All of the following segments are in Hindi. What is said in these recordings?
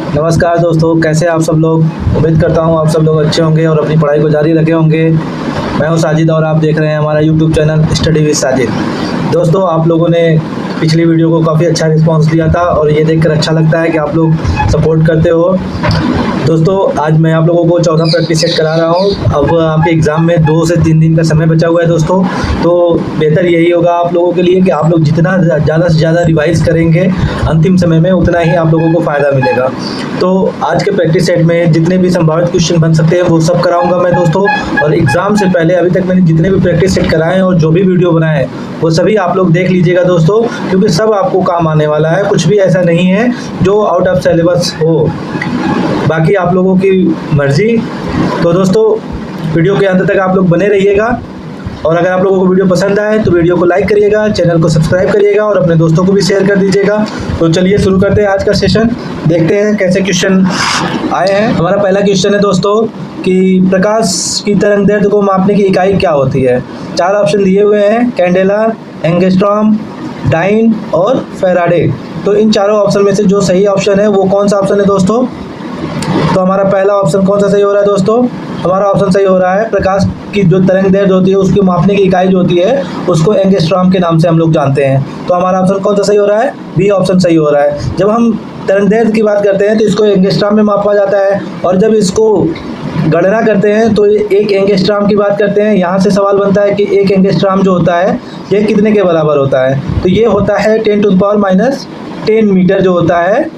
नमस्कार दोस्तों, कैसे आप सब लोग। उम्मीद करता हूँ आप सब लोग अच्छे होंगे और अपनी पढ़ाई को जारी रखे होंगे। मैं हूँ साजिद और आप देख रहे हैं हमारा YouTube channel study with Sajid. दोस्तों, आप लोगों ने पिछली वीडियो को काफ़ी अच्छा रिस्पांस दिया था और ये देखकर अच्छा लगता है कि आप लोग सपोर्ट करते हो। दोस्तों, आज मैं आप लोगों को चौथा प्रैक्टिस सेट करा रहा हूँ। अब आपके एग्ज़ाम में 2 से 3 दिन का समय बचा हुआ है दोस्तों, तो बेहतर यही होगा आप लोगों के लिए कि आप लोग जितना ज़्यादा से ज़्यादा रिवाइज़ करेंगे अंतिम समय में, उतना ही आप लोगों को फ़ायदा मिलेगा। तो आज के प्रैक्टिस सेट में जितने भी संभावित क्वेश्चन बन सकते हैं वो सब कराऊंगा मैं दोस्तों। और एग्ज़ाम से पहले अभी तक मैंने जितने भी प्रैक्टिस सेट कराए हैं और जो भी वीडियो बनाए हैं वो सभी आप लोग देख लीजिएगा दोस्तों, क्योंकि सब आपको काम आने वाला है। कुछ भी ऐसा नहीं है जो आउट ऑफ सिलेबस हो, बाकी आप लोगों की मर्जी। तो दोस्तों, वीडियो के अंत तक आप लोग बने रहिएगा और अगर आप लोगों को वीडियो पसंद आए तो वीडियो को लाइक करिएगा, चैनल को सब्सक्राइब करिएगा और अपने दोस्तों को भी शेयर कर दीजिएगा। तो चलिए शुरू करते हैं आज का सेशन। देखते हैं कैसे क्वेश्चन आए हैं। हमारा पहला क्वेश्चन है दोस्तों कि प्रकाश की तरंगदैर्घ्य को मापने की इकाई क्या होती है। 4 ऑप्शन दिए हुए हैं, कैंडेला, एंगस्ट्रॉम, डाइन और फैराडे। तो इन चारों ऑप्शन में से जो सही ऑप्शन है वो कौन सा ऑप्शन है दोस्तों? तो हमारा पहला ऑप्शन कौन सा सही हो रहा है दोस्तों? हमारा ऑप्शन सही हो रहा है, प्रकाश की जो तरंगदैर्घ्य होती है उसकी मापने की इकाई जो होती है उसको एंगस्ट्रॉम के नाम से हम लोग जानते हैं। तो हमारा ऑप्शन कौन सा सही हो रहा है? बी ऑप्शन सही हो रहा है। जब हम तरंगदैर्घ्य की बात करते हैं तो इसको एंगस्ट्रॉम में मापा जाता है और जब इसको गणना करते हैं तो एक एंगस्ट्रॉम की बात करते हैं। यहाँ से सवाल बनता है कि एक एंगस्ट्रॉम जो होता है ये कितने के बराबर होता है। तो ये होता है 10⁻⁻10 मीटर जो होता है,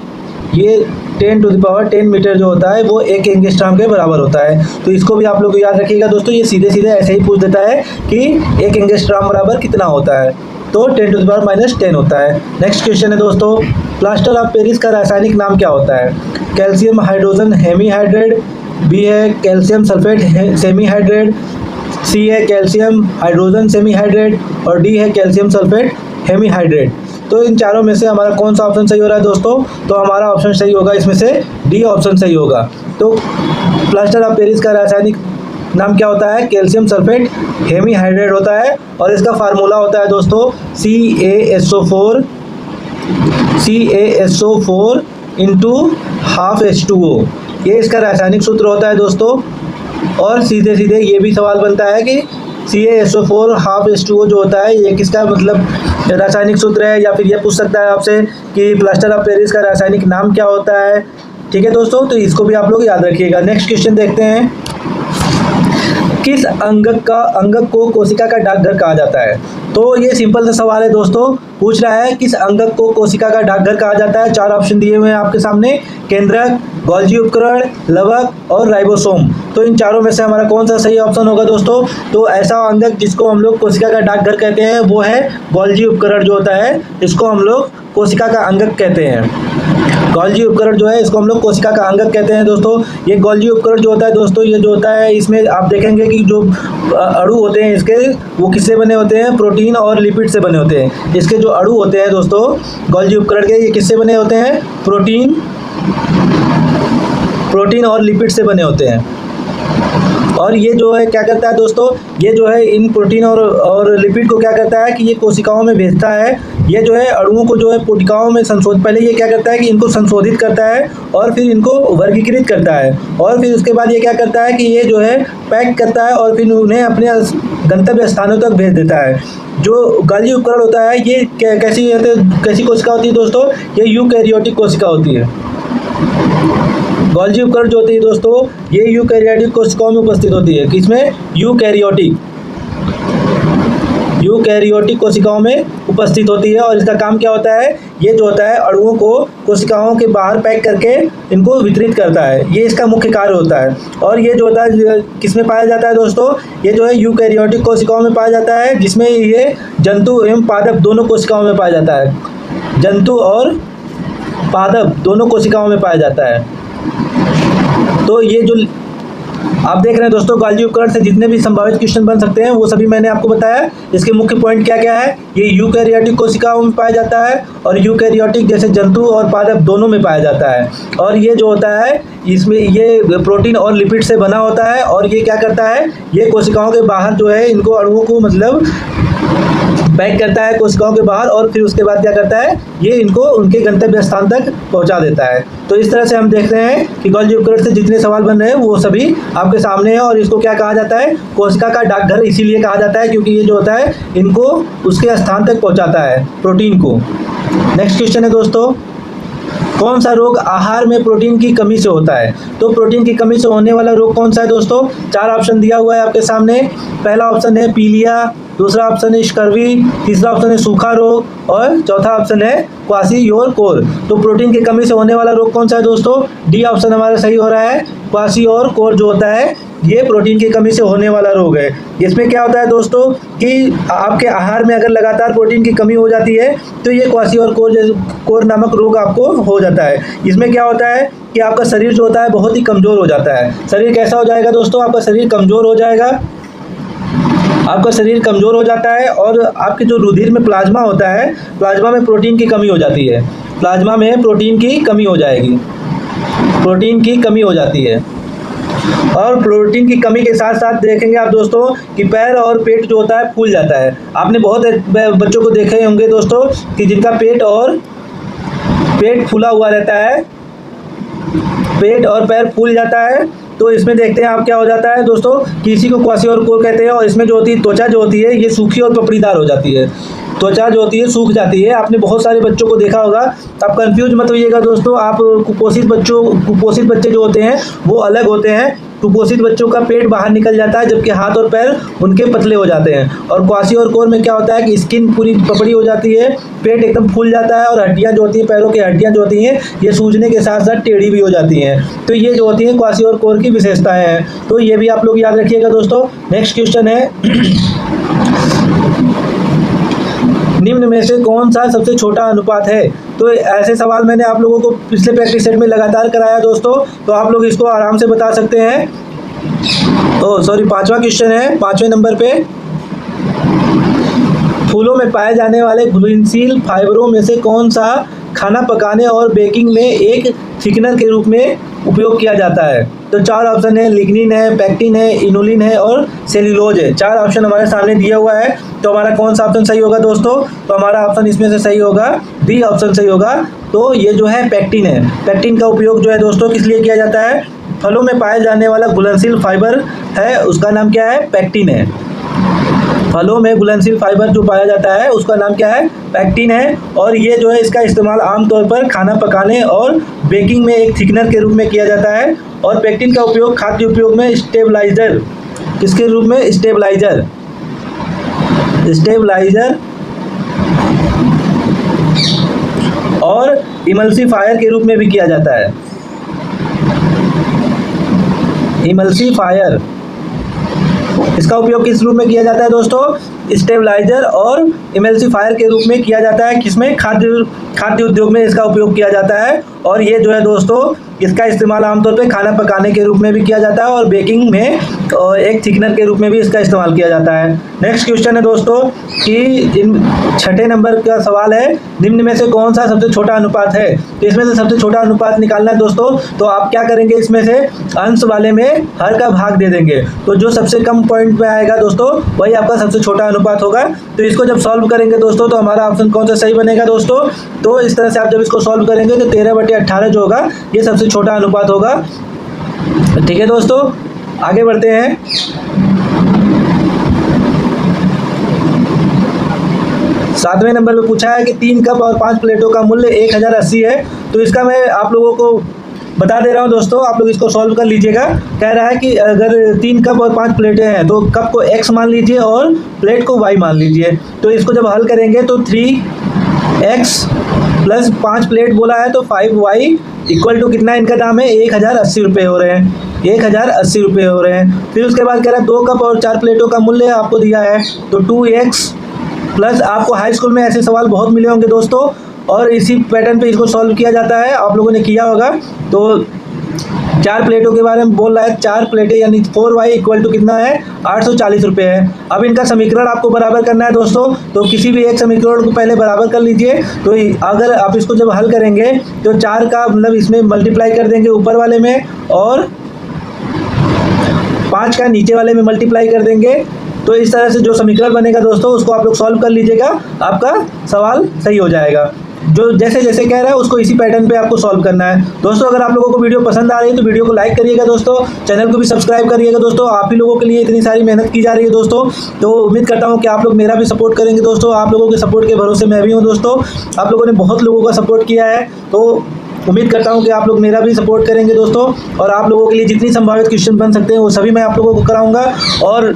ये 10⁻10 मीटर जो होता है वो एक एंगस्ट्रॉम के बराबर होता है। तो इसको भी आप लोग याद रखिएगा दोस्तों, ये सीधे सीधे ऐसे ही पूछ देता है कि एक एंगस्ट्रॉम बराबर कितना होता है, तो 10⁻10 होता है। नेक्स्ट क्वेश्चन है दोस्तों, प्लास्टर ऑफ पेरिस का रासायनिक नाम क्या होता है। कैल्शियम हाइड्रोजन हेमीहाइड्रेट, बी है कैल्शियम सल्फेट सेमीहाइड्रेट, सी है कैल्शियम हाइड्रोजन सेमीहाइड्रेट और डी है कैल्शियम सल्फेट हेमीहाइड्रेट। तो इन चारों में से हमारा कौन सा ऑप्शन सही हो रहा है दोस्तों? तो हमारा ऑप्शन सही होगा इसमें से डी ऑप्शन सही होगा। तो प्लास्टर ऑफ पेरिस का रासायनिक नाम क्या होता है? कैल्शियम सल्फेट हेमीहाइड्रेट होता है और इसका फार्मूला होता है दोस्तों CaSO4 इंटू ½ H2O। ये इसका रासायनिक सूत्र होता है दोस्तों। और सीधे सीधे ये भी सवाल बनता है कि CaSO4 ½ H2O जो होता है ये किसका मतलब रासायनिक सूत्र है, या फिर ये पूछ सकता है आपसे कि प्लास्टर ऑफ पेरिस का रासायनिक नाम क्या होता है। ठीक है दोस्तों, तो इसको भी आप लोग याद रखिएगा। नेक्स्ट क्वेश्चन देखते हैं, किस अंगक को कोशिका का डाकघर कहा जाता है। तो ये सिंपल सा सवाल है दोस्तों, पूछ रहा है किस अंगक को कोशिका का डाकघर कहा जाता है। 4 ऑप्शन दिए हुए हैं आपके सामने, केंद्रक, गोल्जी उपकरण, लवक और राइबोसोम। तो इन चारों में से हमारा कौन सा सही ऑप्शन होगा दोस्तों? तो ऐसा अंगक जिसको हम लोग कोशिका का डाकघर कहते हैं वो है गोल्जी उपकरण जो होता है, इसको हम लोग कोशिका का अंगक कहते हैं। गोल्जी उपकरण जो है इसको हम लोग कोशिका का अंगक कहते हैं दोस्तों। ये गोल्जी उपकरण जो होता है दोस्तों, ये जो होता है इसमें आप देखेंगे कि जो अणु होते हैं इसके वो किससे बने होते हैं? प्रोटीन और लिपिड से बने होते हैं। इसके जो अणु होते हैं दोस्तों गोल्जी उपकरण के, ये किससे बने होते हैं? प्रोटीन और लिपिड से बने होते हैं। और ये जो है क्या करता है दोस्तों, ये जो है इन प्रोटीन और लिपिड को क्या करता है कि ये कोशिकाओं में भेजता है। ये जो है अणुओं को जो है कोशिकाओं में पहले ये क्या करता है कि इनको संशोधित करता है और फिर इनको वर्गीकृत करता है और फिर उसके बाद ये क्या करता है कि ये जो है पैक करता है और फिर उन्हें अपने गंतव्य स्थानों तक भेज देता है। जो गोल्जी उपकरण होता है ये कैसी कोशिका होती है दोस्तों? ये यूकैरियोटिक कोशिका होती है। गोल्जी उपकरण जो होती है दोस्तों ये यूकैरियोटिक कोशिकाओं में उपस्थित होती है। किसमें? यूकैरियोटिक कोशिकाओं में उपस्थित होती है। और इसका काम क्या होता है? ये जो होता है अणुओं को कोशिकाओं के बाहर पैक करके इनको वितरित करता है, ये इसका मुख्य कार्य होता है। और ये जो होता है किसमें पाया जाता है दोस्तों? ये जो है यूकैरियोटिक कोशिकाओं में पाया जाता है, जिसमें ये जंतु एवं पादप दोनों कोशिकाओं में पाया जाता है। जंतु और पादप दोनों कोशिकाओं में पाया जाता है। तो ये जो आप देख रहे हैं दोस्तों गोल्जी उपकरण से जितने भी संभावित क्वेश्चन बन सकते हैं वो सभी मैंने आपको बताया। इसके मुख्य पॉइंट क्या क्या है? ये यूकैरियोटिक कोशिकाओं में पाया जाता है और यूकैरियोटिक जैसे जंतु और पादप दोनों में पाया जाता है। और ये जो होता है इसमें ये प्रोटीन और लिपिड से बना होता है और ये क्या करता है? ये कोशिकाओं के बाहर जो है इनको अणुओं को मतलब पैक करता है कोशिकाओं के बाहर और फिर उसके बाद क्या करता है, ये इनको उनके गंतव्य स्थान तक पहुंचा देता है। तो इस तरह से हम देख रहे हैं कि गोल्गी उपकरण से जितने सवाल बन रहे हैं वो सभी आपके सामने हैं। और इसको क्या कहा जाता है, कोशिका का डाकघर इसीलिए कहा जाता है क्योंकि ये जो होता है इनको उसके स्थान तक पहुँचाता है, प्रोटीन को। नेक्स्ट क्वेश्चन है दोस्तों, कौन सा रोग आहार में प्रोटीन की कमी से होता है? तो प्रोटीन की कमी से होने वाला रोग कौन सा है दोस्तों? 4 ऑप्शन दिया हुआ है आपके सामने। पहला ऑप्शन है पीलिया, दूसरा ऑप्शन है स्कर्वी, तीसरा ऑप्शन है सूखा रोग और चौथा ऑप्शन है क्वाशियोर-कोर। तो प्रोटीन की कमी से होने वाला रोग कौन सा है दोस्तों? डी ऑप्शन हमारा सही हो रहा है। क्वाशियोर-कोर जो होता है ये प्रोटीन की कमी से होने वाला रोग है। इसमें क्या होता है दोस्तों कि आपके आहार में अगर लगातार प्रोटीन की कमी हो जाती है तो ये क्वाशियोर-कोर नामक रोग आपको हो जाता है। इसमें क्या होता है कि आपका शरीर जो होता है बहुत ही कमज़ोर हो जाता है। शरीर कैसा हो जाएगा दोस्तों? आपका शरीर कमज़ोर हो जाएगा, आपका शरीर कमज़ोर हो जाता है और आपके जो रुधिर में प्लाज्मा होता है, प्लाज्मा में प्रोटीन की कमी हो जाती है। प्लाज्मा में प्रोटीन की कमी हो जाएगी, प्रोटीन की कमी हो जाती है। और प्रोटीन की कमी के साथ साथ देखेंगे आप दोस्तों कि पैर और पेट जो होता है फूल जाता है। आपने बहुत बच्चों को देखे होंगे दोस्तों कि जिनका पेट फूला हुआ रहता है, पेट और पैर फूल जाता है। तो इसमें देखते हैं आप क्या हो जाता है दोस्तों, किसी को क्वाशियोर-कोर कहते हैं। और इसमें जो होती है त्वचा जो होती है ये सूखी और पपड़ीदार हो जाती है, त्वचा जो होती है सूख जाती है। आपने बहुत सारे बच्चों को देखा होगा, आप कंफ्यूज मत होइएगा दोस्तों। आप कुपोषित बच्चे जो होते हैं वो अलग होते हैं। कुपोषित बच्चों का पेट बाहर निकल जाता है जबकि हाथ और पैर उनके पतले हो जाते हैं। और क्वाशियोर-कोर में क्या होता है कि स्किन पूरी पपड़ी हो जाती है, पेट एकदम फूल जाता है और हड्डियां जो होती हैं, पैरों की हड्डियां जो होती हैं ये सूजने के साथ साथ टेढ़ी भी हो जाती हैं। तो ये जो होती हैं क्वाशियोर-कोर की विशेषताएं हैं। तो ये भी आप लोग याद रखिएगा दोस्तों। नेक्स्ट क्वेश्चन है, निम्न में से कौन सा सबसे छोटा अनुपात है? तो ऐसे सवाल मैंने आप लोगों को पिछले प्रैक्टिस सेट में लगातार कराया दोस्तों, तो आप लोग इसको आराम से बता सकते हैं। पांचवा क्वेश्चन है, 5वें नंबर पे, फूलों में पाए जाने वाले घुलनशील फाइबरों में से कौन सा खाना पकाने और बेकिंग में एक थिकनर के रूप में उपयोग किया जाता है? तो 4 ऑप्शन है, लिग्निन है, पेक्टिन है, इनुलिन है और सेल्यूलोज है। 4 ऑप्शन हमारे सामने दिया हुआ है। तो हमारा कौन सा ऑप्शन सही होगा दोस्तों? तो हमारा ऑप्शन इसमें से सही होगा, डी ऑप्शन सही होगा। तो ये जो है पेक्टिन है। पेक्टिन का उपयोग जो है दोस्तों किस लिए किया जाता है? फलों में पाए जाने वाला घुलनशील फाइबर है, उसका नाम क्या है? पेक्टिन है। फलों में घुलनशील फाइबर जो पाया जाता है उसका नाम क्या है? पेक्टिन है। और ये जो है इसका इस्तेमाल आमतौर पर खाना पकाने और बेकिंग में एक थिकनर के रूप में किया जाता है। और पेक्टिन का उपयोग खाद्य उपयोग में स्टेबलाइजर, किसके रूप में? स्टेबलाइजर और इमल्सिफायर के रूप में भी किया जाता है। इमल्सिफायर, इसका उपयोग किस रूप में किया जाता है दोस्तों? स्टेबलाइजर और इमल्सिफायर के रूप में किया जाता है। किसमें? खाद्य उद्योग में इसका उपयोग किया जाता है। और ये जो है दोस्तों इसका इस्तेमाल आमतौर पे खाना पकाने के रूप में भी किया जाता है और बेकिंग में एक थिकनर के रूप में भी इसका इस्तेमाल किया जाता है। नेक्स्ट क्वेश्चन है दोस्तों कि 6ठे नंबर का सवाल है, निम्न में से कौन सा सबसे छोटा अनुपात है? तो इसमें से सबसे छोटा अनुपात निकालना है दोस्तों। तो आप क्या करेंगे, इसमें से अंश वाले में हर का भाग दे देंगे। तो जो सबसे कम पॉइंट पे आएगा दोस्तों वही आपका सबसे छोटा अनुपात होगा। तो इसको जब सॉल्व करेंगे दोस्तों तो हमारा ऑप्शन कौन सा सही बनेगा दोस्तों? तो इस तरह से आप जब इसको सॉल्व करेंगे तो 13/18 जो होगा ये सबसे छोटा अनुपात होगा। ठीक है दोस्तों, आगे बढ़ते हैं। सातवें नंबर पे पूछा है कि 3 कप और 5 प्लेटों का मूल्य 1080 है। तो इसका मैं आप लोगों को बता दे रहा हूँ दोस्तों, आप लोग इसको सॉल्व कर लीजिएगा। कह रहा है कि अगर 3 कप और 5 प्लेटें हैं तो कप को x मान लीजिए और प्लेट को y मान लीजिए। तो इसको जब हल करेंगे तो 3x प्लस 5 प्लेट बोला है तो 5y इक्वल टू कितना इनका दाम है? 1080 रुपये हो रहे हैं, 1080 रुपये हो रहे हैं। फिर उसके बाद कह रहा है 2 कप और 4 प्लेटों का मूल्य आपको दिया है तो 2x प्लस, आपको हाई स्कूल में ऐसे सवाल बहुत मिले होंगे दोस्तों और इसी पैटर्न पे इसको सॉल्व किया जाता है, आप लोगों ने किया होगा। तो 4 प्लेटों के बारे में बोल रहा है, 4 प्लेटें यानी 4y इक्वल टू कितना है? 840 रुपये है। अब इनका समीकरण आपको बराबर करना है दोस्तों, तो किसी भी एक समीकरण को पहले बराबर कर लीजिए। तो अगर आप इसको जब हल करेंगे तो 4 का मतलब इसमें मल्टीप्लाई कर देंगे ऊपर वाले में और 5 का नीचे वाले में मल्टीप्लाई कर देंगे। तो इस तरह से जो समीकरण बनेगा दोस्तों उसको आप लोग सॉल्व कर लीजिएगा, आपका सवाल सही हो जाएगा। जो जैसे जैसे कह रहा है उसको इसी पैटर्न पे आपको सॉल्व करना है। दोस्तों अगर आप लोगों को वीडियो पसंद आ रही है तो वीडियो को लाइक करिएगा दोस्तों, चैनल को भी सब्सक्राइब करिएगा दोस्तों। आप ही लोगों के लिए इतनी सारी मेहनत की जा रही है दोस्तों, तो उम्मीद करता हूँ कि आप लोग मेरा भी सपोर्ट करेंगे दोस्तों। आप लोगों के सपोर्ट के भरोसे मैं भी हूँ दोस्तों। आप लोगों ने बहुत लोगों का सपोर्ट किया है, तो उम्मीद करता हूँ कि आप लोग मेरा भी सपोर्ट करेंगे दोस्तों। और आप लोगों के लिए जितनी संभावित क्वेश्चन बन सकते हैं वो सभी मैं आप लोगों को कराऊंगा। और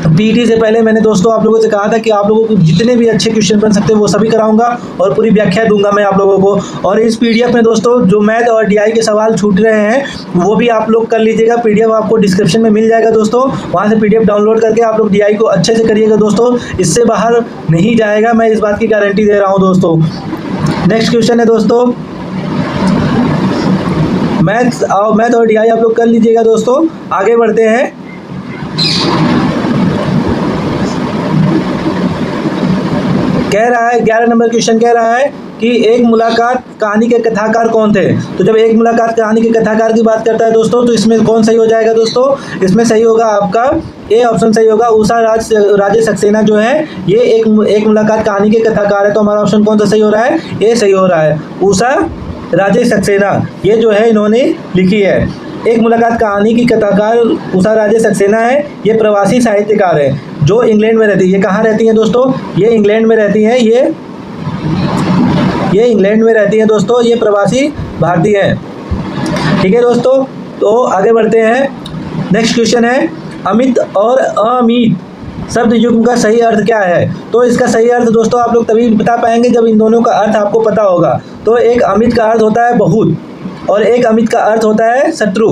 पीटी से पहले मैंने दोस्तों आप लोगों से कहा था कि आप लोगों को जितने भी अच्छे क्वेश्चन बन सकते हैं वो सभी कराऊंगा और पूरी व्याख्या दूंगा मैं आप लोगों को। और इस पीडीएफ में दोस्तों जो मैथ और डीआई के सवाल छूट रहे हैं वो भी आप लोग कर लीजिएगा। पीडीएफ आपको डिस्क्रिप्शन में मिल जाएगा दोस्तों, वहाँ से पीडीएफ डाउनलोड करके आप लोग डीआई को अच्छे से करिएगा दोस्तों, इससे बाहर नहीं जाएगा, मैं इस बात की गारंटी दे रहा हूँ दोस्तों। नेक्स्ट क्वेश्चन है दोस्तों, मैथ और डीआई आप लोग कर लीजिएगा दोस्तों। आगे बढ़ते हैं। कह रहा है 11 नंबर क्वेश्चन कह रहा है कि एक मुलाकात कहानी के कथाकार कौन थे। तो जब एक मुलाकात कहानी के कथाकार की बात करता है दोस्तों तो इसमें कौन सही हो जाएगा दोस्तों, इसमें सही होगा आपका ए ऑप्शन सही होगा। उषा राजे सक्सेना जो है ये एक मुलाकात कहानी के कथाकार है, तो हमारा ऑप्शन कौन सा सही हो रहा है, ए सही हो रहा है। उषा राजे सक्सेना ये जो है इन्होंने लिखी है। एक मुलाकात कहानी की कथाकार उषा राजे सक्सेना है, ये प्रवासी साहित्यकार है जो इंग्लैंड में रहती है। ये कहाँ रहती हैं दोस्तों, ये इंग्लैंड में रहती हैं, ये इंग्लैंड में रहती हैं दोस्तों, ये प्रवासी भारतीय हैं। ठीक है दोस्तों, तो आगे बढ़ते हैं। नेक्स्ट क्वेश्चन है अमित और अमित शब्द युग्म का सही अर्थ क्या है। तो इसका सही अर्थ दोस्तों आप लोग तभी बता पाएंगे जब इन दोनों का अर्थ आपको पता होगा। तो एक अमित का अर्थ होता है बहुत और एक अमित का अर्थ होता है शत्रु।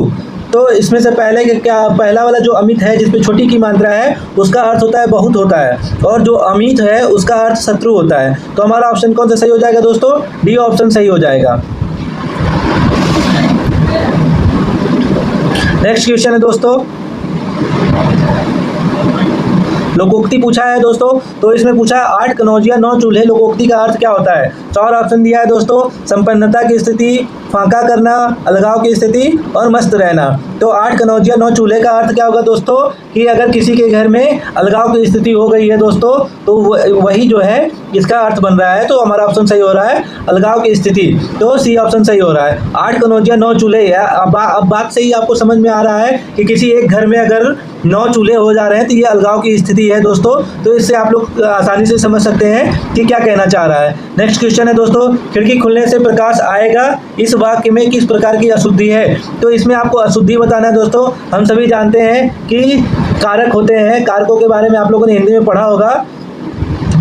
तो इसमें से पहले पहला वाला जो अमित है जिसपे छोटी की मात्रा है उसका अर्थ होता है बहुत होता है, और जो अमित है उसका अर्थ शत्रु होता है। तो हमारा ऑप्शन कौन सा सही हो जाएगा दोस्तों, डी ऑप्शन सही हो जाएगा। नेक्स्ट क्वेश्चन है दोस्तों, लोकोक्ति पूछा है दोस्तों। तो इसमें पूछा है 8 कनौजिया 9 चूल्हे, लोकोक्ति का अर्थ क्या होता है। 4 ऑप्शन दिया है दोस्तों, संपन्नता की स्थिति, फांका करना, अलगाव की स्थिति और मस्त रहना। तो 8 कनौजिया 9 चूल्हे का अर्थ क्या होगा दोस्तों कि अगर किसी के घर में अलगाव की स्थिति हो गई है दोस्तों तो वही जो है इसका अर्थ बन रहा है। तो हमारा ऑप्शन सही हो रहा है अलगाव की स्थिति, तो सी ऑप्शन सही हो रहा है। 8 कनौजिया 9 चूल्हे। अब बात से ही आपको समझ में आ रहा है कि किसी एक घर में अगर 9 चूल्हे हो जा रहे हैं तो ये अलगाव की स्थिति है दोस्तों। तो इससे आप लोग आसानी से समझ सकते हैं कि क्या कहना चाह रहा है। नेक्स्ट क्वेश्चन है दोस्तों, खिड़की खुलने से प्रकाश आएगा, इस वाक्य में किस प्रकार की अशुद्धि है। तो इसमें आपको अशुद्धि बताना है दोस्तों। हम सभी जानते हैं कि कारक होते हैं, कारकों के बारे में आप लोगों ने हिंदी में पढ़ा होगा।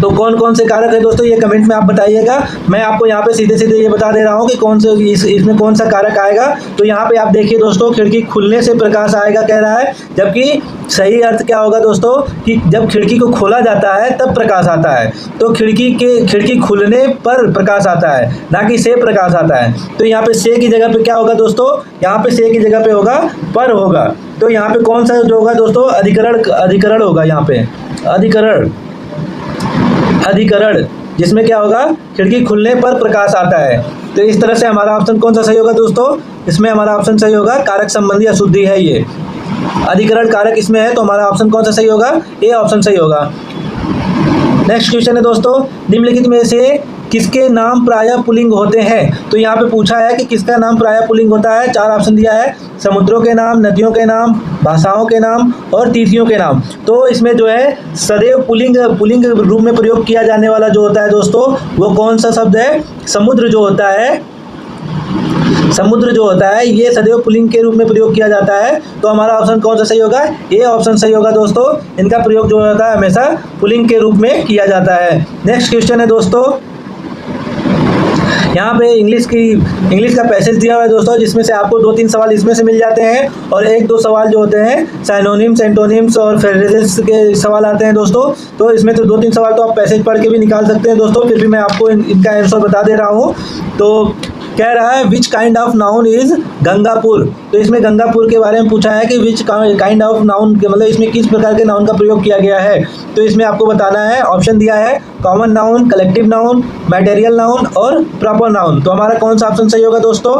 तो कौन कौन से कारक है दोस्तों ये कमेंट में आप बताइएगा। मैं आपको यहाँ पे सीधे सीधे ये बता दे रहा हूँ कि कौन से इसमें कौन सा कारक आएगा। तो यहाँ पे आप देखिए दोस्तों, खिड़की खुलने से प्रकाश आएगा कह रहा है, जबकि सही अर्थ क्या होगा दोस्तों कि जब खिड़की को खोला जाता है तब प्रकाश आता है। तो खिड़की खुलने पर प्रकाश आता है, ना कि से प्रकाश आता है। तो यहाँ पे से की जगह पे क्या होगा दोस्तों, यहाँ पे से की जगह पे होगा पर होगा। तो यहाँ पे कौन सा जो होगा दोस्तों, अधिकरण होगा। यहाँ पे अधिकरण जिसमें क्या होगा, खिड़की खुलने पर प्रकाश आता है। तो इस तरह से हमारा ऑप्शन कौन सा सही होगा दोस्तों, इसमें हमारा ऑप्शन सही होगा कारक संबंधी अशुद्धि है, ये अधिकरण कारक इसमें है। तो हमारा ऑप्शन कौन सा सही होगा, ए ऑप्शन सही होगा। नेक्स्ट क्वेश्चन है दोस्तों, निम्नलिखित में से किसके नाम प्रायः पुल्लिंग होते हैं। तो यहाँ पे पूछा है कि किसका नाम प्रायः पुल्लिंग होता है। 4 ऑप्शन दिया है, समुद्रों के नाम, नदियों के नाम, भाषाओं के नाम और तिथियों के नाम। तो इसमें जो है सदैव पुल्लिंग रूप में प्रयोग किया जाने वाला जो होता है दोस्तों वो कौन सा शब्द है, समुद्र जो होता है ये सदैव पुल्लिंग के रूप में प्रयोग किया जाता है। तो हमारा ऑप्शन कौन सा सही होगा, ए ऑप्शन सही होगा दोस्तों। इनका प्रयोग जो होता है हमेशा पुल्लिंग के रूप में किया जाता है। नेक्स्ट क्वेश्चन है दोस्तों, यहाँ पे इंग्लिश का पैसेज दिया हुआ है दोस्तों, जिसमें से आपको 2-3 सवाल इसमें से मिल जाते हैं और 1-2 सवाल जो होते हैं साइनोनिम्स, एंटोनिम्स और फ्रेजेस के सवाल आते हैं दोस्तों। तो इसमें तो 2-3 सवाल तो आप पैसेज पढ़ के भी निकाल सकते हैं दोस्तों, फिर भी मैं आपको इनका आंसर बता दे रहा हूँ। तो कह रहा है which kind of noun is Gangapur. तो इसमें गंगापुर के बारे में पूछा है कि विच काइंड ऑफ नाउन के मतलब इसमें किस प्रकार के नाउन का प्रयोग किया गया है। तो इसमें आपको बताना है, ऑप्शन दिया है common noun, collective noun, material noun और प्रॉपर नाउन। तो हमारा कौन सा ऑप्शन सही होगा दोस्तों,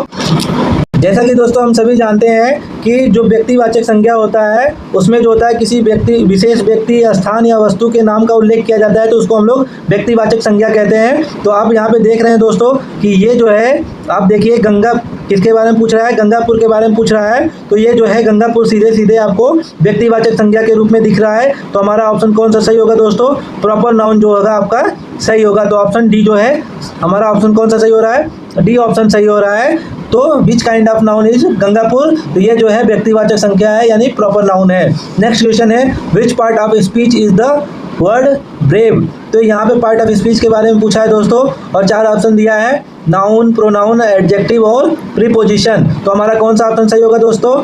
जैसा कि दोस्तों हम सभी जानते हैं कि जो व्यक्तिवाचक संज्ञा होता है उसमें जो होता है किसी विशेष व्यक्ति, स्थान या वस्तु के नाम का उल्लेख किया जाता है तो उसको हम लोग व्यक्तिवाचक संज्ञा कहते हैं। तो आप यहाँ पे देख रहे हैं दोस्तों कि ये जो है, आप देखिए गंगा किसके बारे में पूछ रहा है, गंगापुर के बारे में पूछ रहा है। तो ये जो है गंगापुर सीधे सीधे आपको व्यक्तिवाचक संज्ञा के रूप में दिख रहा है। तो हमारा ऑप्शन कौन सा सही होगा दोस्तों? प्रॉपर नाउन जो होगा आपका सही होगा। तो ऑप्शन डी जो है हमारा ऑप्शन कौन सा सही हो रहा है? डी ऑप्शन सही हो रहा है। तो which kind of noun is Gangapur? तो ये जो है व्यक्तिवाचक संख्या है यानी प्रॉपर नाउन है। नेक्स्ट क्वेश्चन है which part of speech is the word brave? तो यहाँ पे पार्ट ऑफ स्पीच के बारे में पूछा है दोस्तों और 4 ऑप्शन दिया है, नाउन, प्रोनाउन, एडजेक्टिव और प्रीपोजिशन। तो हमारा कौन सा ऑप्शन सही होगा दोस्तों?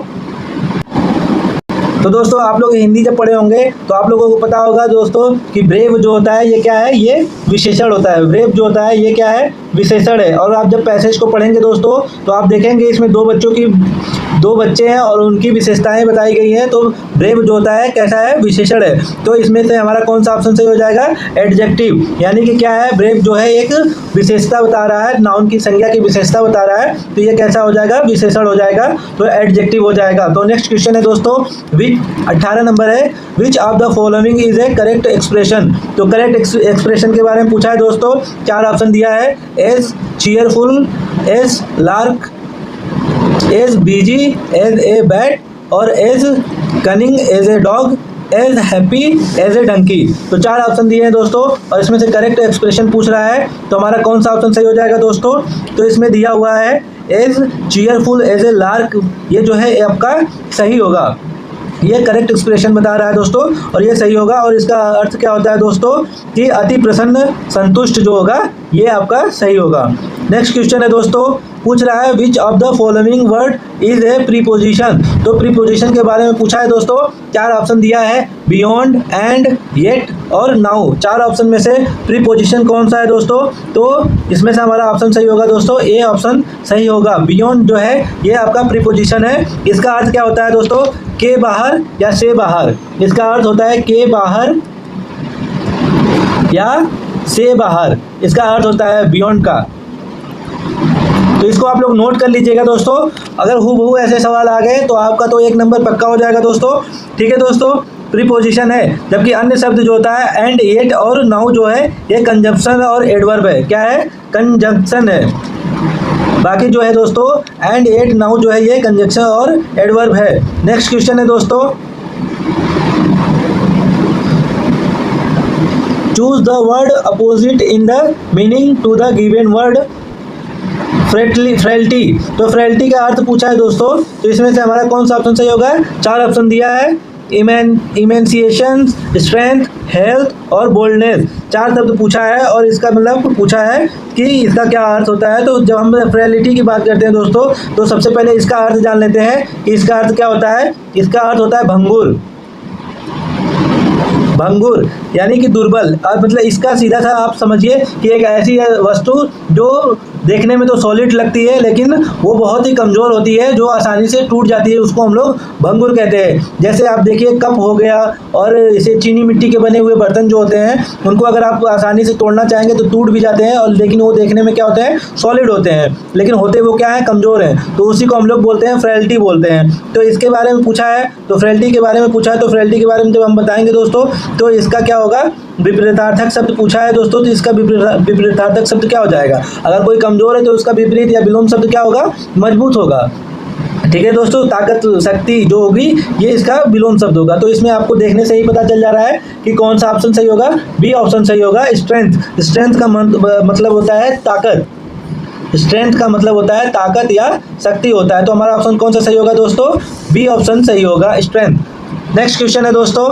तो दोस्तों आप लोग हिंदी जब पढ़े होंगे तो आप लोगों को पता होगा दोस्तों कि ब्रेव जो होता है ये क्या है? ये विशेषण होता है। ब्रेव जो होता है ये क्या है? विशेषण है। और आप जब पैसेज को पढ़ेंगे दोस्तों तो आप देखेंगे इसमें 2 बच्चे हैं और उनकी विशेषताएं बताई गई हैं। तो ब्रेव जो होता है कैसा है? विशेषण है। तो इसमें से हमारा कौन सा ऑप्शन सही हो जाएगा? एडजेक्टिव। यानी कि क्या है? ब्रेव जो है एक विशेषता बता रहा है, नाउन की संज्ञा की विशेषता बता रहा है। तो ये कैसा हो जाएगा? विशेषण हो जाएगा। तो एडजेक्टिव हो जाएगा। तो नेक्स्ट क्वेश्चन है दोस्तों 18 नंबर है, which of the following is A correct expression? तो करेक्ट एक्सप्रेशन के बारे में पूछा है दोस्तों। 4 ऑप्शन दिया है, as cheerful, as lark, as busy, as a bat और as cunning, as a dog, as happy, as a donkey. तो 4 ऑप्शन दिए हैं दोस्तों और इसमें से करेक्ट एक्सप्रेशन पूछ रहा है। तो हमारा कौन सा ऑप्शन सही हो जाएगा दोस्तों? तो इसमें दिया हुआ है as cheerful, as a lark, ये जो है आपका सही होगा। ये करेक्ट एक्सप्रेशन बता रहा है दोस्तों और ये सही होगा। और इसका अर्थ क्या होता है दोस्तों कि अति प्रसन्न, संतुष्ट जो होगा ये आपका सही होगा। नेक्स्ट क्वेश्चन है दोस्तों, पूछ रहा है which of the following word is a preposition? तो प्रीपोजिशन के बारे में पूछा है दोस्तों। 4 ऑप्शन दिया है, बियॉन्ड, एंड, येट और नाउ। 4 ऑप्शन में से प्रीपोजिशन कौन सा है दोस्तों? तो इसमें से हमारा ऑप्शन सही होगा दोस्तों, ए ऑप्शन सही होगा। बियॉन्ड जो है ये आपका प्रीपोजिशन है। इसका अर्थ क्या होता है दोस्तों? के बाहर या से बाहर। इसका अर्थ होता है के बाहर या से बाहर। इसका अर्थ होता है बियॉन्ड का। तो इसको आप लोग नोट कर लीजिएगा दोस्तों। अगर हूबहू ऐसे सवाल आ गए तो आपका तो 1 नंबर पक्का हो जाएगा दोस्तों। ठीक है दोस्तों, प्रीपोजिशन है। जबकि अन्य शब्द जो होता है एंड, येट और नाउ जो है ये कंजंक्शन और एडवर्ब है। क्या है? कंजंक्शन है। बाकी जो है दोस्तों एंड, येट, नाउ जो है ये कंजंक्शन और एडवर्ब है। नेक्स्ट क्वेश्चन है दोस्तों, choose the word opposite in the meaning to the given word frailty. तो फ्रेलिटी का अर्थ पूछा है दोस्तों। तो इसमें से हमारा कौन सा ऑप्शन सही होगा? 4 ऑप्शन दिया है, इमेंसिएशन, स्ट्रेंथ, हेल्थ और बोल्डनेस। 4 शब्द पूछा है और इसका मतलब पूछा है कि इसका क्या अर्थ होता है। तो जब हम फ्रेलिटी की बात करते हैं दोस्तों तो सबसे पहले इसका अर्थ जान लेते हैं कि इसका अर्थ क्या होता है। इसका अर्थ होता है भंगुर। भंगुर यानी कि दुर्बल। और मतलब इसका सीधा सा आप समझिए कि एक ऐसी वस्तु जो देखने में तो सॉलिड लगती है लेकिन वो बहुत ही कमज़ोर होती है, जो आसानी से टूट जाती है, उसको हम लोग भंगुर कहते हैं। जैसे आप देखिए कप हो गया और इसे चीनी मिट्टी के बने हुए बर्तन जो होते हैं उनको अगर आप आसानी से तोड़ना चाहेंगे तो टूट भी जाते हैं, और लेकिन वो देखने में क्या होते हैं? सॉलिड होते हैं, लेकिन होते वो क्या है? कमज़ोर हैं। तो उसी को हम लोग बोलते हैं फ्रेलिटी बोलते हैं। तो इसके बारे में पूछा है, तो फ्रेलिटी के बारे में पूछा है। तो फ्रेलिटी के बारे में जब हम बताएंगे दोस्तों तो इसका क्या होगा? विपरीतार्थक शब्द पूछा है दोस्तों। तो इसका विपरीतार्थक शब्द क्या हो जाएगा? अगर कोई कमजोर है तो उसका विपरीत या विलोम शब्द क्या होगा? मजबूत होगा। ठीक है दोस्तों, ताकत, शक्ति जो होगी ये इसका विलोम शब्द होगा। तो इसमें आपको देखने से ही पता चल जा रहा है कि कौन सा ऑप्शन सही होगा। बी ऑप्शन सही होगा, स्ट्रेंथ। स्ट्रेंथ का मतलब होता है ताकत। स्ट्रेंथ का मतलब होता है ताकत या शक्ति होता है। तो हमारा ऑप्शन कौन सा सही होगा दोस्तों? बी ऑप्शन सही होगा, स्ट्रेंथ। नेक्स्ट क्वेश्चन है दोस्तों,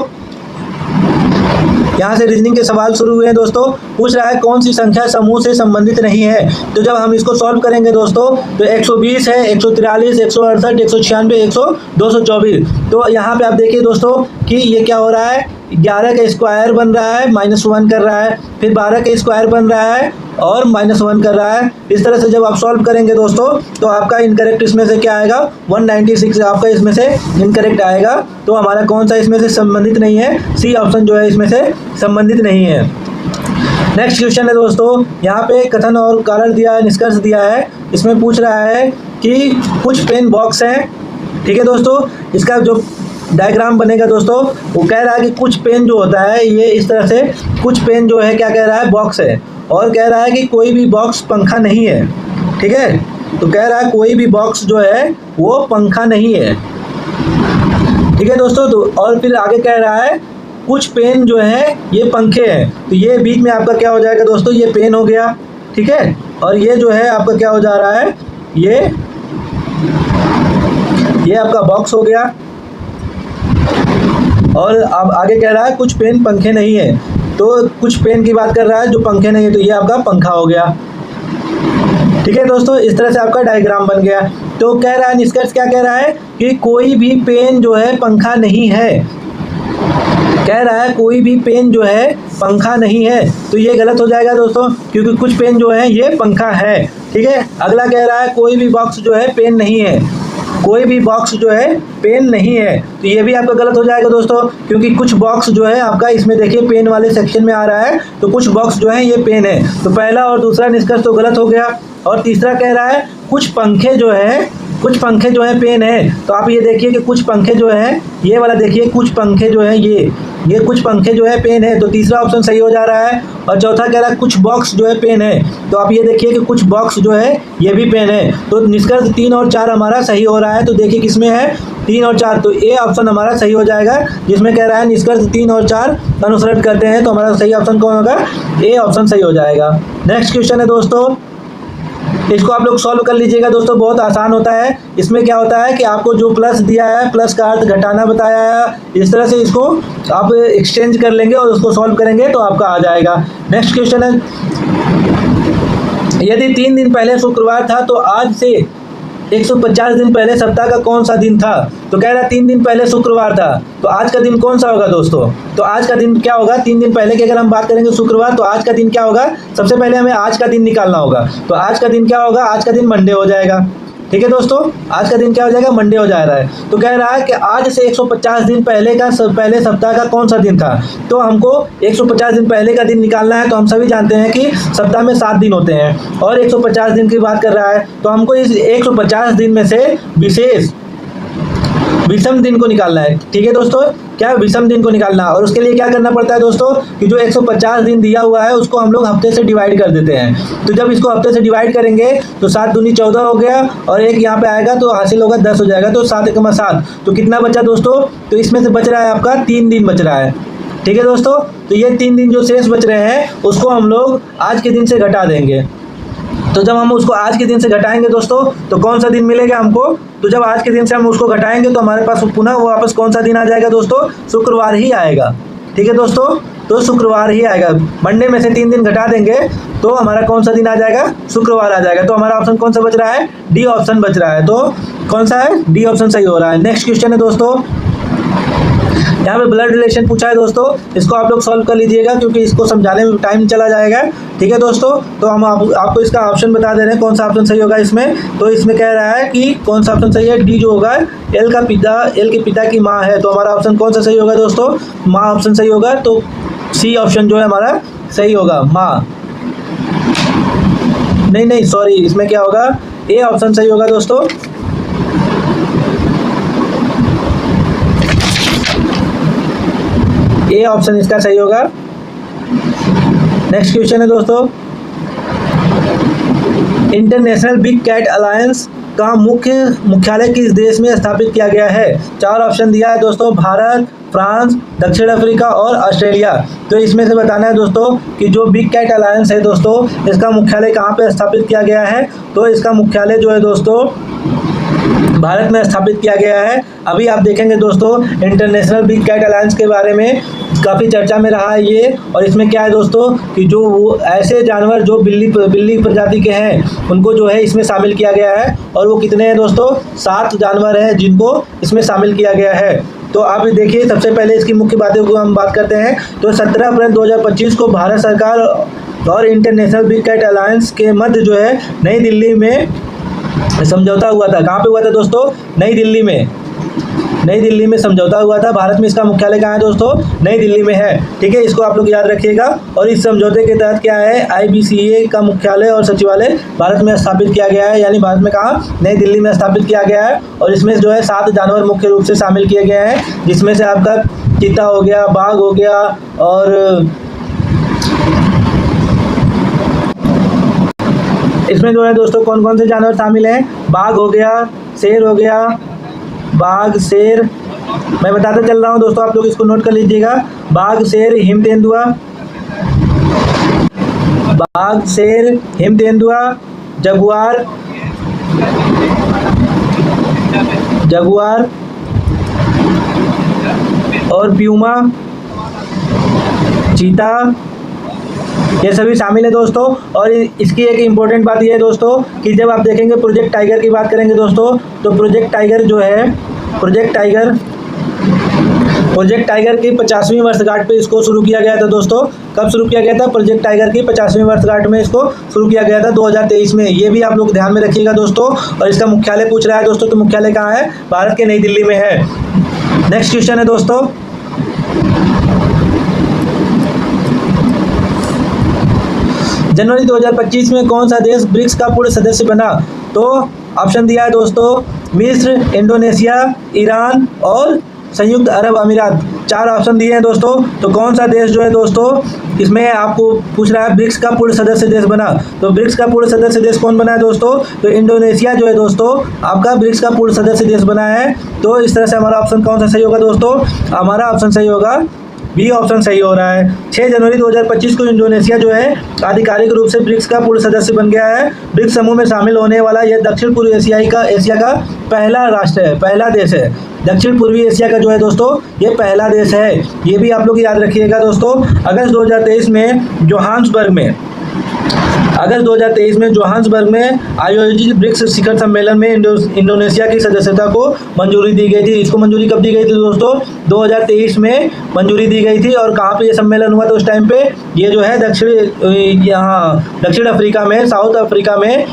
यहाँ से रीजनिंग के सवाल शुरू हुए हैं दोस्तों। पूछ रहा है कौन सी संख्या समूह से संबंधित नहीं है। तो जब हम इसको सॉल्व करेंगे दोस्तों तो 120 है, 143, 168, 196, 224। तो यहाँ पे आप देखिए दोस्तों कि ये क्या हो रहा है? 11 का स्क्वायर बन रहा है, -1 कर रहा है, फिर 12 का स्क्वायर बन रहा है और -1 कर रहा है। इस तरह से जब आप सॉल्व करेंगे दोस्तों तो आपका इनकरेक्ट इसमें से क्या आएगा? 196 आपका इसमें से इनकरेक्ट आएगा। तो हमारा कौन सा इसमें से संबंधित नहीं है? सी ऑप्शन जो है इसमें से संबंधित नहीं है। नेक्स्ट क्वेश्चन है दोस्तों, यहाँ पे कथन और कारण दिया है, निष्कर्ष दिया है। इसमें पूछ रहा है कि कुछ पेन बॉक्स हैं, ठीक है दोस्तों। इसका जो डायग्राम बनेगा दोस्तों, वो कह रहा है कि कुछ पेन जो होता है ये इस तरह से, कुछ पेन जो है क्या कह रहा है, बॉक्स है, और कह रहा है कि कोई भी बॉक्स पंखा नहीं है, ठीक है। तो कह रहा है कोई भी बॉक्स जो है वो पंखा नहीं है, ठीक है दोस्तों। तो और फिर आगे कह रहा है कुछ पेन जो है ये पंखे हैं। तो ये बीच में आपका क्या हो जाएगा दोस्तों, ये पेन हो गया, ठीक है। और ये जो है आपका क्या हो जा रहा है, ये आपका बॉक्स हो गया। और अब आगे कह रहा है कुछ पेन पंखे नहीं है, तो कुछ पेन की बात कर रहा है जो पंखे नहीं है, तो ये आपका पंखा हो गया, ठीक है दोस्तों। इस तरह से आपका डायग्राम बन गया। तो कह रहा है निष्कर्ष क्या कह रहा है कि कोई भी पेन जो है पंखा नहीं है, कह रहा है कोई भी पेन जो है पंखा नहीं है। तो ये गलत हो जाएगा दोस्तों, क्योंकि कुछ पेन जो है ये पंखा है, ठीक है। अगला कह रहा है कोई भी बॉक्स जो है पेन नहीं है, कोई भी बॉक्स जो है पेन नहीं है। तो ये भी आपका गलत हो जाएगा दोस्तों, क्योंकि कुछ बॉक्स जो है आपका इसमें देखिए पेन वाले सेक्शन में आ रहा है, तो कुछ बॉक्स जो है ये पेन है। तो पहला और दूसरा निष्कर्ष तो गलत हो गया। और तीसरा कह रहा है कुछ पंखे जो है पेन है। तो आप ये देखिए कि कुछ पंखे जो है, ये वाला देखिए, कुछ पंखे जो है ये कुछ पंखे जो है पेन है। तो तीसरा ऑप्शन सही हो जा रहा है। और चौथा कह रहा है कुछ बॉक्स जो है पेन है। तो आप ये देखिए कि कुछ बॉक्स जो है ये भी पेन है। तो निष्कर्ष 3 और 4 हमारा सही हो रहा है। तो देखिए किसमें है 3 और 4, तो ए ऑप्शन हमारा सही हो जाएगा, जिसमें कह रहा है निष्कर्ष 3 और 4 अनुसरण करते हैं। तो हमारा सही ऑप्शन कौन होगा, ए ऑप्शन सही हो जाएगा। नेक्स्ट क्वेश्चन है दोस्तों, इसको आप लोग सॉल्व कर लीजिएगा दोस्तों, बहुत आसान होता है। इसमें क्या होता है कि आपको जो प्लस दिया है, प्लस का अर्थ घटाना बताया है, इस तरह से इसको आप एक्सचेंज कर लेंगे और उसको सॉल्व करेंगे तो आपका आ जाएगा। नेक्स्ट क्वेश्चन है, यदि 3 दिन पहले शुक्रवार था तो आज से 150 दिन पहले सप्ताह का कौन सा दिन था। तो कह रहा है 3 दिन पहले शुक्रवार था, तो आज का दिन कौन सा होगा दोस्तों। तो आज का दिन क्या होगा, 3 दिन पहले की अगर हम बात करेंगे शुक्रवार, तो आज का दिन क्या होगा, सबसे पहले हमें आज का दिन निकालना होगा। तो आज का दिन क्या होगा, आज का दिन मंडे हो जाएगा, ठीक है दोस्तों। आज का दिन क्या हो जाएगा, मंडे हो जा रहा है। तो कह रहा है कि आज से 150 दिन पहले सप्ताह का कौन सा दिन था। तो हमको 150 दिन पहले का दिन निकालना है। तो हम सभी जानते हैं कि सप्ताह में 7 दिन होते हैं और 150 दिन की बात कर रहा है, तो हमको इस 150 दिन में से विषम दिन को निकालना है, ठीक है दोस्तों। क्या विषम दिन को निकालना है, और उसके लिए क्या करना पड़ता है दोस्तों कि जो 150 दिन दिया हुआ है उसको हम लोग हफ्ते से डिवाइड कर देते हैं। तो जब इसको हफ्ते से डिवाइड करेंगे तो 7 दूनी 14 हो गया, और एक यहाँ पे आएगा तो हासिल होगा 10 हो जाएगा। तो 7 × 7, तो कितना बचा दोस्तों, तो इसमें से बच रहा है आपका 3 दिन बच रहा है, ठीक है दोस्तों। तो ये 3 दिन जो शेष बच रहे हैं उसको हम लोग आज के दिन से घटा देंगे। तो जब हम उसको आज के दिन से घटाएंगे दोस्तों, तो कौन सा दिन मिलेगा हमको, तो जब आज के दिन से हम उसको घटाएंगे तो हमारे पास पुनः वो वापस कौन सा दिन आ जाएगा दोस्तों, शुक्रवार ही आएगा, ठीक है दोस्तों। तो शुक्रवार ही आएगा, मंडे में से 3 दिन घटा देंगे तो हमारा कौन सा दिन आ जाएगा, शुक्रवार आ जाएगा। तो हमारा ऑप्शन कौन सा बच रहा है, डी ऑप्शन बच रहा है। तो कौन सा है, डी ऑप्शन सही हो रहा है। नेक्स्ट क्वेश्चन है दोस्तों, यहाँ पे ब्लड रिलेशन पूछा है दोस्तों, इसको आप लोग सॉल्व कर लीजिएगा क्योंकि इसको समझाने में टाइम चला जाएगा, ठीक है दोस्तों। तो हम आपको इसका ऑप्शन बता दे रहे हैं कौन सा ऑप्शन सही होगा इसमें। तो इसमें कह रहा है कि कौन सा ऑप्शन सही है, डी जो होगा एल के पिता की माँ है। तो हमारा ऑप्शन कौन सा सही होगा दोस्तों, माँ ऑप्शन सही होगा। तो सी ऑप्शन जो है हमारा सही होगा, माँ, नहीं सॉरी, इसमें क्या होगा, ए ऑप्शन सही होगा दोस्तों। ए ऑप्शन इसका सही होगा। नेक्स्ट क्वेश्चन है दोस्तों, इंटरनेशनल बिग कैट अलायंस का मुख्यालय किस देश में स्थापित किया गया है। 4 ऑप्शन दिया है दोस्तों, भारत, फ्रांस, दक्षिण अफ्रीका और ऑस्ट्रेलिया। तो इसमें से बताना है दोस्तों कि जो बिग कैट अलायंस है दोस्तों, इसका मुख्यालय कहाँ पे स्थापित किया गया है। तो इसका मुख्यालय जो है दोस्तों भारत में स्थापित किया गया है। अभी आप देखेंगे दोस्तों इंटरनेशनल बिग कैट अलायंस के बारे में काफ़ी चर्चा में रहा है ये। और इसमें क्या है दोस्तों कि जो वो ऐसे जानवर जो बिल्ली प्रजाति के हैं उनको जो है इसमें शामिल किया गया है। और वो कितने हैं दोस्तों, 7 जानवर हैं जिनको इसमें शामिल किया गया है। तो आप देखिए, सबसे पहले इसकी मुख्य बातों को हम बात करते हैं। तो 17 अप्रैल 2025 को भारत सरकार और इंटरनेशनल बिग कैट अलायंस के मध्य जो है नई दिल्ली में समझौता हुआ था। कहाँ पे हुआ था दोस्तों, नई दिल्ली में, नई दिल्ली में समझौता हुआ था। भारत में इसका मुख्यालय कहाँ है दोस्तों? नई दिल्ली में है। ठीक है, इसको आप लोग याद रखिएगा। और इस समझौते के तहत क्या है, IBCA का मुख्यालय और सचिवालय भारत में स्थापित किया गया है, यानी भारत में कहाँ? नई दिल्ली में स्थापित किया गया है। और इसमें जो है 7 जानवर मुख्य रूप से शामिल किए गए हैं, जिसमें से आपका चीता हो गया, बाघ हो गया, और इसमें जो है दोस्तों कौन कौन से जानवर शामिल हैं? बाघ हो गया, शेर हो गया, बाघ, शेर, मैं बताता चल रहा हूँ दोस्तों, आप लोग इसको नोट कर लीजिएगा। बाघ, शेर, हिम तेंदुआ, बाघ, शेर, हिम तेंदुआ, जगुआर, जगुआर और प्यूमा, चीता, ये सभी शामिल है दोस्तों। और इसकी एक इम्पोर्टेंट बात ये है दोस्तों कि जब आप देखेंगे प्रोजेक्ट टाइगर की बात करेंगे दोस्तों, तो प्रोजेक्ट टाइगर जो है, प्रोजेक्ट टाइगर की 50वीं वर्षगांठ पे इसको शुरू किया गया था दोस्तों। कब शुरू किया गया था? प्रोजेक्ट टाइगर की 50वीं वर्षगांठ में इसको शुरू किया गया था 2023 में। ये भी आप लोग ध्यान में रखिएगा दोस्तों। और इसका मुख्यालय पूछ रहा है दोस्तों, तो मुख्यालय कहाँ है? भारत के नई दिल्ली में है। नेक्स्ट क्वेश्चन है दोस्तों, जनवरी 2025 में कौन सा देश ब्रिक्स का पूर्ण सदस्य बना? तो ऑप्शन दिया है दोस्तों, मिस्र, इंडोनेशिया, ईरान और संयुक्त अरब अमीरात। 4 ऑप्शन दिए हैं दोस्तों। तो कौन सा देश जो है दोस्तों, इसमें आपको पूछ रहा है ब्रिक्स का पूर्ण सदस्य देश बना। तो ब्रिक्स का पूर्ण सदस्य देश कौन बना है दोस्तों? तो इंडोनेशिया जो है दोस्तों आपका ब्रिक्स का पूर्ण सदस्य देश बना है। तो इस तरह से हमारा ऑप्शन कौन सा सही होगा दोस्तों? हमारा ऑप्शन सही होगा, बी ऑप्शन सही हो रहा है। 6 जनवरी 2025 को इंडोनेशिया जो है आधिकारिक रूप से ब्रिक्स का पूर्ण सदस्य बन गया है। ब्रिक्स समूह में शामिल होने वाला यह दक्षिण पूर्व एशिया का पहला राष्ट्र है, पहला देश है। दक्षिण पूर्वी एशिया का जो है दोस्तों ये पहला देश है। ये भी आप लोग याद रखिएगा दोस्तों। अगस्त 2023 में जोहान्सबर्ग में आयोजित ब्रिक्स शिखर सम्मेलन में इंडोनेशिया की सदस्यता को मंजूरी दी गई थी। इसको मंजूरी कब दी गई थी दोस्तों? 2023 में मंजूरी दी गई थी। और कहाँ पे ये सम्मेलन हुआ था उस टाइम पे? ये जो है दक्षिण अफ्रीका में, साउथ अफ्रीका में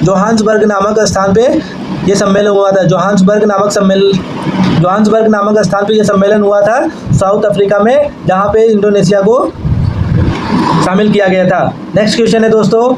जोहान्सबर्ग नामक स्थान पे ये सम्मेलन हुआ था। जोहान्सबर्ग नामक स्थान पे ये सम्मेलन हुआ था साउथ अफ्रीका में, जहाँ पे इंडोनेशिया को शामिल किया गया था। नेक्स्ट क्वेश्चन है दोस्तों,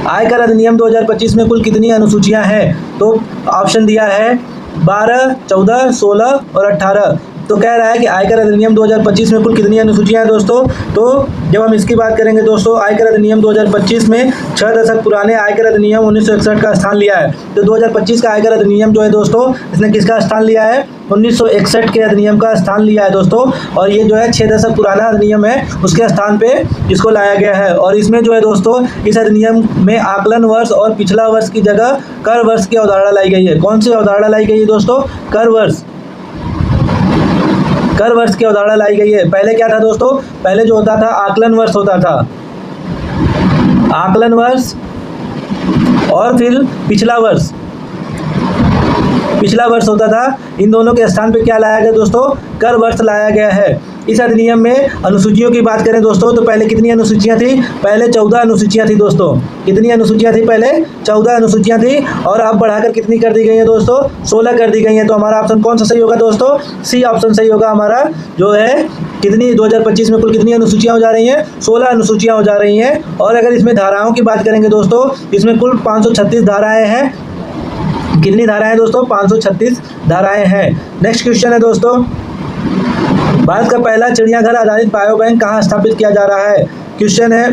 आयकर अधिनियम 2025 में कुल कितनी अनुसूचियां हैं? तो ऑप्शन दिया है 12, 14, 16 और 18। तो कह रहा है कि आयकर अधिनियम 2025 में कुल कितनी अनुसूचियां हैं दोस्तों? तो जब हम इसकी बात करेंगे दोस्तों, आयकर अधिनियम 2025 में 6 दशक पुराने आयकर अधिनियम 1961 का स्थान लिया है। तो 2025 का आयकर अधिनियम जो है दोस्तों, इसने किसका स्थान लिया है? 1961 के अधिनियम का स्थान लिया है दोस्तों। और ये जो है 6 दशक पुराना अधिनियम है, उसके स्थान पे इसको लाया गया है। और इसमें जो है दोस्तों इस अधिनियम में आकलन वर्ष और पिछला वर्ष की जगह कर वर्ष की अवधारणा लाई गई है। कौन सी अवधारणा लाई गई है दोस्तों? कर वर्ष की अवधारणा लाई गई है। पहले क्या था दोस्तों? पहले जो होता था आकलन वर्ष होता था, आकलन वर्ष, और फिर पिछला वर्ष होता था। इन दोनों के स्थान पे क्या लाया गया दोस्तों? कर वर्ष लाया गया है। इस अधिनियम में अनुसूचियों की बात करें दोस्तों, तो पहले कितनी अनुसूचियां थी? पहले 14 अनुसूचियां थी दोस्तों। कितनी अनुसूचियां थी? पहले 14 अनुसूचियां थी, और अब बढ़ाकर कितनी कर दी गई है दोस्तों? 16 कर दी गई है। तो हमारा ऑप्शन कौन सा सही होगा दोस्तों? सी ऑप्शन सही होगा हमारा, जो है कितनी 2025 में कुल कितनी अनुसूचियां हो जा रही हैं? 16 अनुसूचियां हो जा रही हैं। और अगर इसमें धाराओं की बात करेंगे दोस्तों, इसमें कुल 536 धाराएं हैं। कितनी धाराएं हैं दोस्तों? 536 धाराएं हैं। नेक्स्ट क्वेश्चन है दोस्तों, भारत का पहला चिड़ियाघर आधारित बायो बैंक कहाँ स्थापित किया जा रहा है? क्वेश्चन है,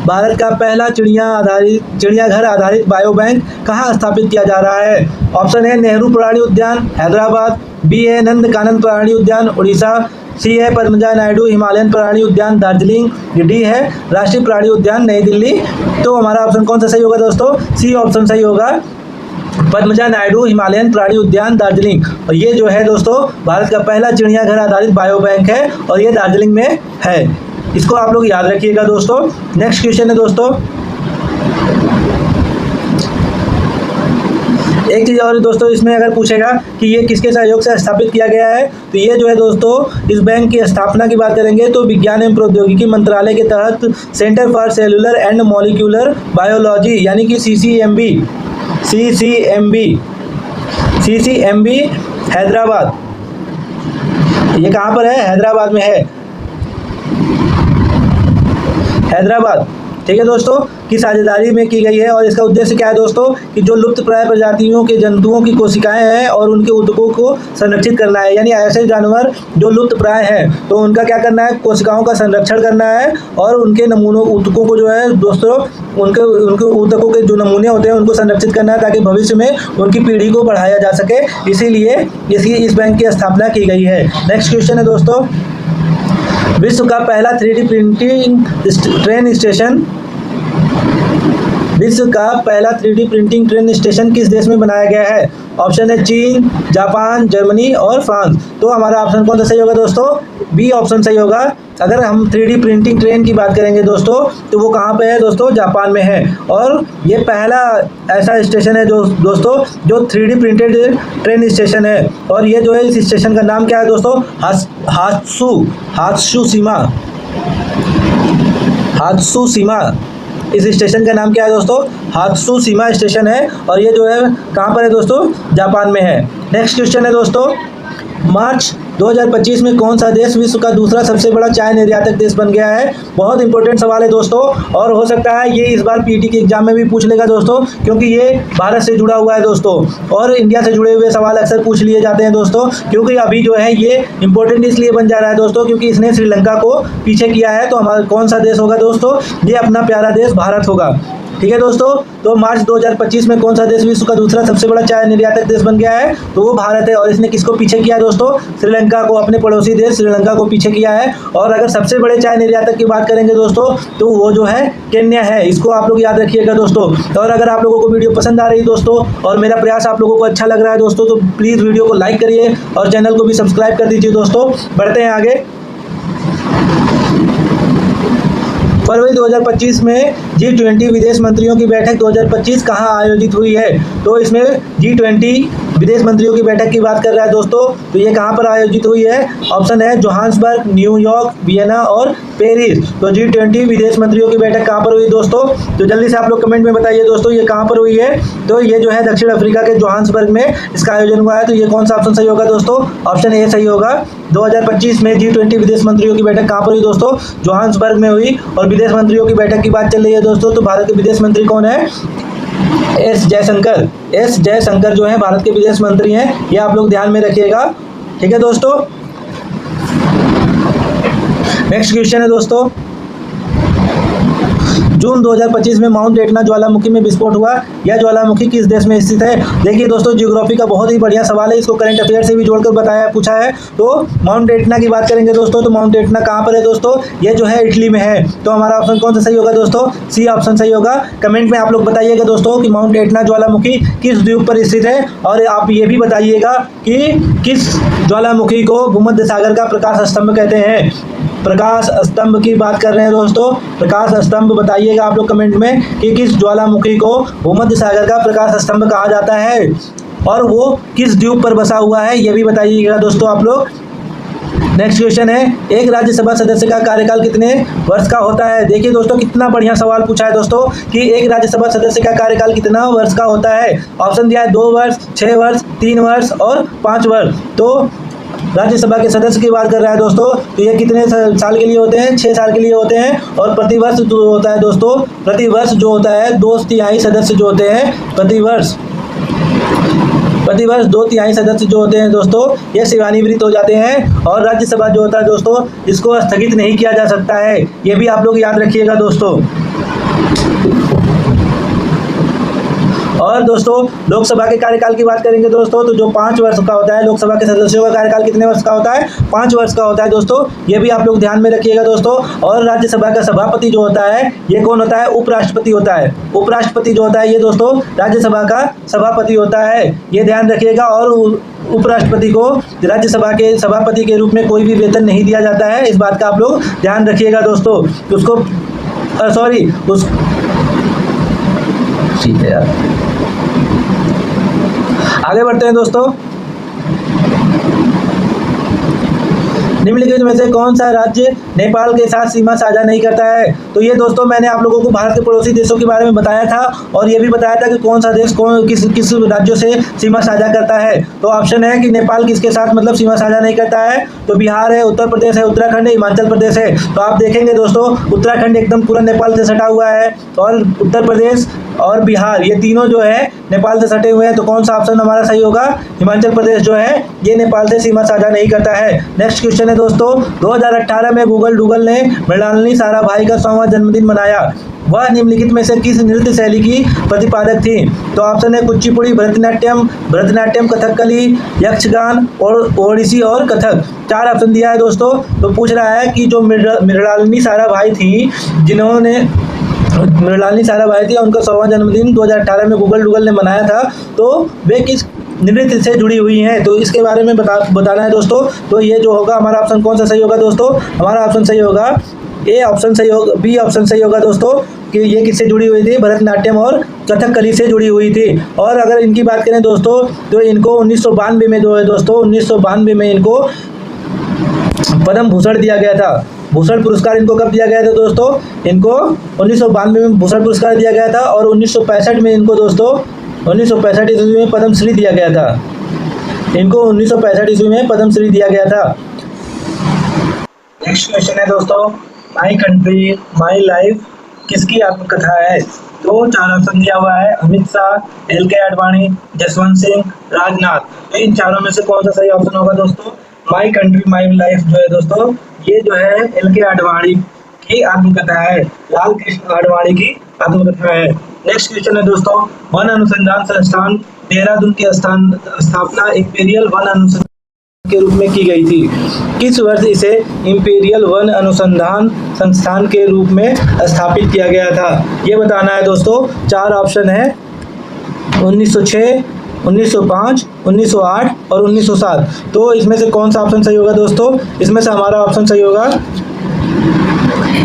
भारत का पहला चिड़ियाघर आधारित बायो बैंक कहाँ स्थापित किया जा रहा है? ऑप्शन है नेहरू प्राणी उद्यान हैदराबाद, बी है नंदकानन प्राणी उद्यान उड़ीसा, सी है पद्मजा नायडू हिमालयन प्राणी उद्यान दार्जिलिंग, डी है राष्ट्रीय प्राणी उद्यान नई दिल्ली। तो हमारा ऑप्शन कौन सा सही होगा दोस्तों? सी ऑप्शन सही होगा, पद्मजा नायडू हिमालयन प्राणी उद्यान दार्जिलिंग। और ये जो है दोस्तों भारत का पहला चिड़ियाघर आधारित बायो बैंक है, और ये दार्जिलिंग में है। इसको आप लोग याद रखिएगा दोस्तों। नेक्स्ट क्वेश्चन है दोस्तों, एक चीज़ और दोस्तों इसमें अगर पूछेगा कि ये किसके सहयोग से स्थापित किया गया है, तो ये जो है दोस्तों इस बैंक की स्थापना की बात करेंगे तो विज्ञान एवं प्रौद्योगिकी मंत्रालय के तहत centre for cellular and molecular biology यानी कि CCMB हैदराबाद, ये कहाँ पर है? हैदराबाद में है, हैदराबाद। ठीक है दोस्तों, की साझेदारी में की गई है। और इसका उद्देश्य क्या है दोस्तों? कि जो लुप्त प्राय प्रजातियों के जंतुओं की कोशिकाएं हैं और उनके ऊतकों को संरक्षित करना है। यानी ऐसे जानवर जो लुप्त प्राय हैं तो उनका क्या करना है? कोशिकाओं का संरक्षण करना है और उनके नमूनों ऊतकों को जो है दोस्तों, उनके ऊतकों के जो नमूने होते हैं उनको संरक्षित करना है, ताकि भविष्य में उनकी पीढ़ी को बढ़ाया जा सके। इसीलिए इस बैंक की स्थापना की गई है। नेक्स्ट क्वेश्चन है दोस्तों, विश्व का पहला 3D प्रिंटिंग ट्रेन स्टेशन, विश्व का पहला 3D प्रिंटिंग ट्रेन स्टेशन किस देश में बनाया गया है? ऑप्शन है चीन, जापान, जर्मनी और फ्रांस। तो हमारा ऑप्शन कौन सा सही होगा दोस्तों? बी ऑप्शन सही होगा। अगर हम 3D प्रिंटिंग ट्रेन की बात करेंगे दोस्तों तो वो कहाँ पे है दोस्तों? जापान में है। और ये पहला ऐसा स्टेशन है जो दोस्तों जो 3D प्रिंटेड ट्रेन स्टेशन है। और ये जो है इस स्टेशन का नाम क्या है दोस्तों? हात्सुशिमा। इस स्टेशन का नाम क्या है दोस्तों? हात्सुशिमा स्टेशन है। और ये जो है कहाँ पर है दोस्तों? जापान में है। नेक्स्ट क्वेश्चन है दोस्तों, मार्च 2025 में कौन सा देश विश्व का दूसरा सबसे बड़ा चाय निर्यातक देश बन गया है? बहुत इंपॉर्टेंट सवाल है दोस्तों, और हो सकता है ये इस बार पीटी के एग्जाम में भी पूछ लेगा दोस्तों, क्योंकि ये भारत से जुड़ा हुआ है दोस्तों। और इंडिया से जुड़े हुए सवाल अक्सर पूछ लिए जाते हैं दोस्तों, क्योंकि अभी जो है ये इंपॉर्टेंट इसलिए बन जा रहा है दोस्तों क्योंकि इसने श्रीलंका को पीछे किया है। तो हमारा कौन सा देश होगा दोस्तों? ये अपना प्यारा देश भारत होगा। ठीक है दोस्तों, तो मार्च 2025 में कौन सा देश विश्व का दूसरा सबसे बड़ा चाय निर्यातक देश बन गया है? तो वो भारत है। और इसने किसको पीछे किया दोस्तों? श्रीलंका को, अपने पड़ोसी देश श्रीलंका को पीछे किया है। और अगर सबसे बड़े चाय निर्यातक की बात करेंगे दोस्तों तो वो जो है केन्या है। इसको आप लोग याद रखिएगा दोस्तों। और अगर आप लोगों को वीडियो पसंद आ रही है दोस्तों और मेरा प्रयास आप लोगों को अच्छा लग रहा है दोस्तों, तो प्लीज़ वीडियो को लाइक करिए और चैनल को भी सब्सक्राइब कर दीजिए दोस्तों। बढ़ते हैं आगे। फरवरी 2025 में G20 विदेश मंत्रियों की बैठक 2025 कहाँ आयोजित हुई है? तो इसमें G20 विदेश मंत्रियों की बैठक की बात कर रहा है दोस्तों, तो ये कहाँ पर आयोजित हुई है? ऑप्शन है जोहान्सबर्ग, न्यूयॉर्क, वियना और पेरिस। तो G20 विदेश मंत्रियों की बैठक कहाँ पर हुई दोस्तों? तो जल्दी से आप लोग कमेंट में बताइए दोस्तों, ये कहाँ पर हुई है? तो ये जो है दक्षिण अफ्रीका के जोहान्सबर्ग में इसका आयोजन हुआ है। तो ये कौन सा ऑप्शन सही होगा दोस्तों? ऑप्शन ए सही होगा। 2025 में G20 विदेश मंत्रियों की बैठक कहाँ पर हुई दोस्तों? जोहान्सबर्ग में हुई। और विदेश मंत्रियों की बैठक की बात चल रही है दोस्तों, तो भारत के विदेश मंत्री कौन है? एस जयशंकर जो है भारत के विदेश मंत्री हैं। ये आप लोग ध्यान में रखिएगा। ठीक है दोस्तों, नेक्स्ट क्वेश्चन है दोस्तों, जून 2025 में माउंट एटना ज्वालामुखी में विस्फोट हुआ। यह ज्वालामुखी किस देश में स्थित है? देखिए दोस्तों, ज्योग्राफी का बहुत ही बढ़िया सवाल है, इसको करंट अफेयर से भी जोड़कर पूछा है। तो माउंट एटना की बात करेंगे दोस्तों, तो माउंट एटना कहाँ पर है दोस्तों? ये जो है इटली में है। तो हमारा ऑप्शन कौन सा सही होगा दोस्तों? सी ऑप्शन सही होगा। कमेंट में आप लोग बताइएगा दोस्तों कि माउंट एटना ज्वालामुखी किस द्वीप पर स्थित है। और आप ये भी बताइएगा कि किस ज्वालामुखी को भूमध्य सागर का प्रकाश स्तंभ कहते हैं। प्रकाश स्तंभ की बात कर रहे हैं दोस्तों, प्रकाश स्तंभ बताइएगा आप लोग कमेंट में कि किस ज्वालामुखी को भूमध्य सागर का प्रकाश स्तंभ कहा जाता है और वो किस द्वीप पर बसा हुआ है, ये भी बताइएगा दोस्तों आप लोग। नेक्स्ट क्वेश्चन है, एक राज्यसभा सदस्य का कार्यकाल कितने वर्ष का होता है? देखिए दोस्तों, कितना बढ़िया सवाल पूछा है दोस्तों कि एक राज्यसभा सदस्य का कार्यकाल कितना वर्ष का होता है। ऑप्शन दिया है 2 वर्ष, 6 वर्ष, 3 वर्ष और 5 वर्ष। तो राज्यसभा के सदस्य की बात कर रहा है दोस्तों, तो ये कितने साल के लिए होते हैं? 6 साल के लिए होते हैं। और प्रतिवर्ष जो होता है दोस्तों, प्रतिवर्ष जो होता है 2/3 सदस्य जो होते हैं प्रतिवर्ष 2/3 सदस्य जो होते हैं दोस्तों, ये सेवानिवृत्त हो जाते हैं। और राज्यसभा जो होता है दोस्तों, इसको स्थगित नहीं किया जा सकता है। ये भी आप लोग याद रखिएगा दोस्तों। और दोस्तों, लोकसभा के कार्यकाल की बात करेंगे दोस्तों, तो जो 5 वर्ष का होता है, लोकसभा के सदस्यों का कार्यकाल कितने वर्ष का होता है? 5 वर्ष का होता है दोस्तों। ये भी आप लोग ध्यान में रखिएगा दोस्तों। और राज्यसभा का सभापति जो होता है, ये कौन होता है? उपराष्ट्रपति होता है। उपराष्ट्रपति जो होता है ये दोस्तों राज्यसभा का सभापति होता है, ये ध्यान रखिएगा। और उपराष्ट्रपति को राज्यसभा के सभापति के रूप में कोई भी वेतन नहीं दिया जाता है, इस बात का आप लोग ध्यान रखिएगा दोस्तों। उसको ठीक है यार, आगे बढ़ते हैं दोस्तों। निम्नलिखित में से कौन सा राज्य नेपाल के साथ सीमा साझा नहीं करता है? तो ये दोस्तों मैंने आप लोगों को भारत के पड़ोसी देशों के बारे में बताया था और ये भी बताया था कि कौन सा देश किस राज्यों से सीमा साझा करता है। तो ऑप्शन है कि नेपाल किसके साथ मतलब सीमा साझा नहीं करता है, तो बिहार है, उत्तर प्रदेश है, उत्तराखंड है, हिमाचल प्रदेश है। तो आप देखेंगे दोस्तों उत्तराखंड एकदम पूरा नेपाल से सटा हुआ है और उत्तर प्रदेश और बिहार ये तीनों जो है नेपाल से सटे हुए हैं। तो कौन सा ऑप्शन हमारा सही होगा? हिमाचल प्रदेश जो है ये नेपाल से सीमा साझा नहीं करता है। नेक्स्ट क्वेश्चन है दोस्तों, 2018 में गूगल ने मृणालिनी साराभाई का 100वां जन्मदिन मनाया। वह निम्नलिखित में से किस नृत्य शैली की प्रतिपादक थी? तो ऑप्शन है कुचिपुड़ी, भरतनाट्यम, कथकली, यक्षगान और ओडिसी और कथक। 4 ऑप्शन दिया है दोस्तों। तो पूछ रहा है कि जो मृणालिनी साराभाई थी, मृणालिनी साराभाई थी, उनका 100वां जन्मदिन 2018 में गूगल ने मनाया था, तो वे किस नृत्य से जुड़ी हुई हैं? तो इसके बारे में बताना है दोस्तों। तो ये जो होगा हमारा ऑप्शन कौन सा सही होगा दोस्तों? हमारा ऑप्शन सही होगा ए ऑप्शन सही होगा, बी ऑप्शन सही होगा दोस्तों कि ये किससे जुड़ी हुई थी? भरतनाट्यम और कथकली से जुड़ी हुई थी। और अगर इनकी बात करें दोस्तों तो इनको 1992 में जो है दोस्तों 1992 में इनको पद्म भूषण दिया गया था। भूषण पुरस्कार इनको कब दिया गया था दोस्तों? इनको 1992 में भूषण पुरस्कार दिया गया था और 1965 में इनको दोस्तों 1965 ईस्वी में पद्मश्री दिया गया था। इनको 1965 ईस्वी में पद्मश्री दिया गया था। नेक्स्ट क्वेश्चन है दोस्तों, माई कंट्री माई लाइफ किसकी आत्मकथा है? तो 4 ऑप्शन दिया हुआ है, अमित शाह, LK आडवाणी, जसवंत सिंह, राजनाथ। तो इन चारों में से कौन सा सही ऑप्शन होगा दोस्तों? माई कंट्री माई लाइफ जो है दोस्तों ये जो है LK आडवाणी की आत्मकथा है, लाल कृष्ण आडवाणी की आत्मकथा है। नेक्स्ट क्वेश्चन है दोस्तों, वन अनुसंधान संस्थान देहरादून की स्थापना इंपीरियल वन अनुसंधान के रूप में की गई थी। किस वर्ष इसे इंपीरियल वन अनुसंधान संस्थान के रूप में स्थापित किया गया था? ये बताना है दोस्तों। 4 ऑप्शन है, 1906, 1905, 1908 और 1907। तो इसमें से कौन सा ऑप्शन सही होगा दोस्तों? इसमें से हमारा ऑप्शन सही होगा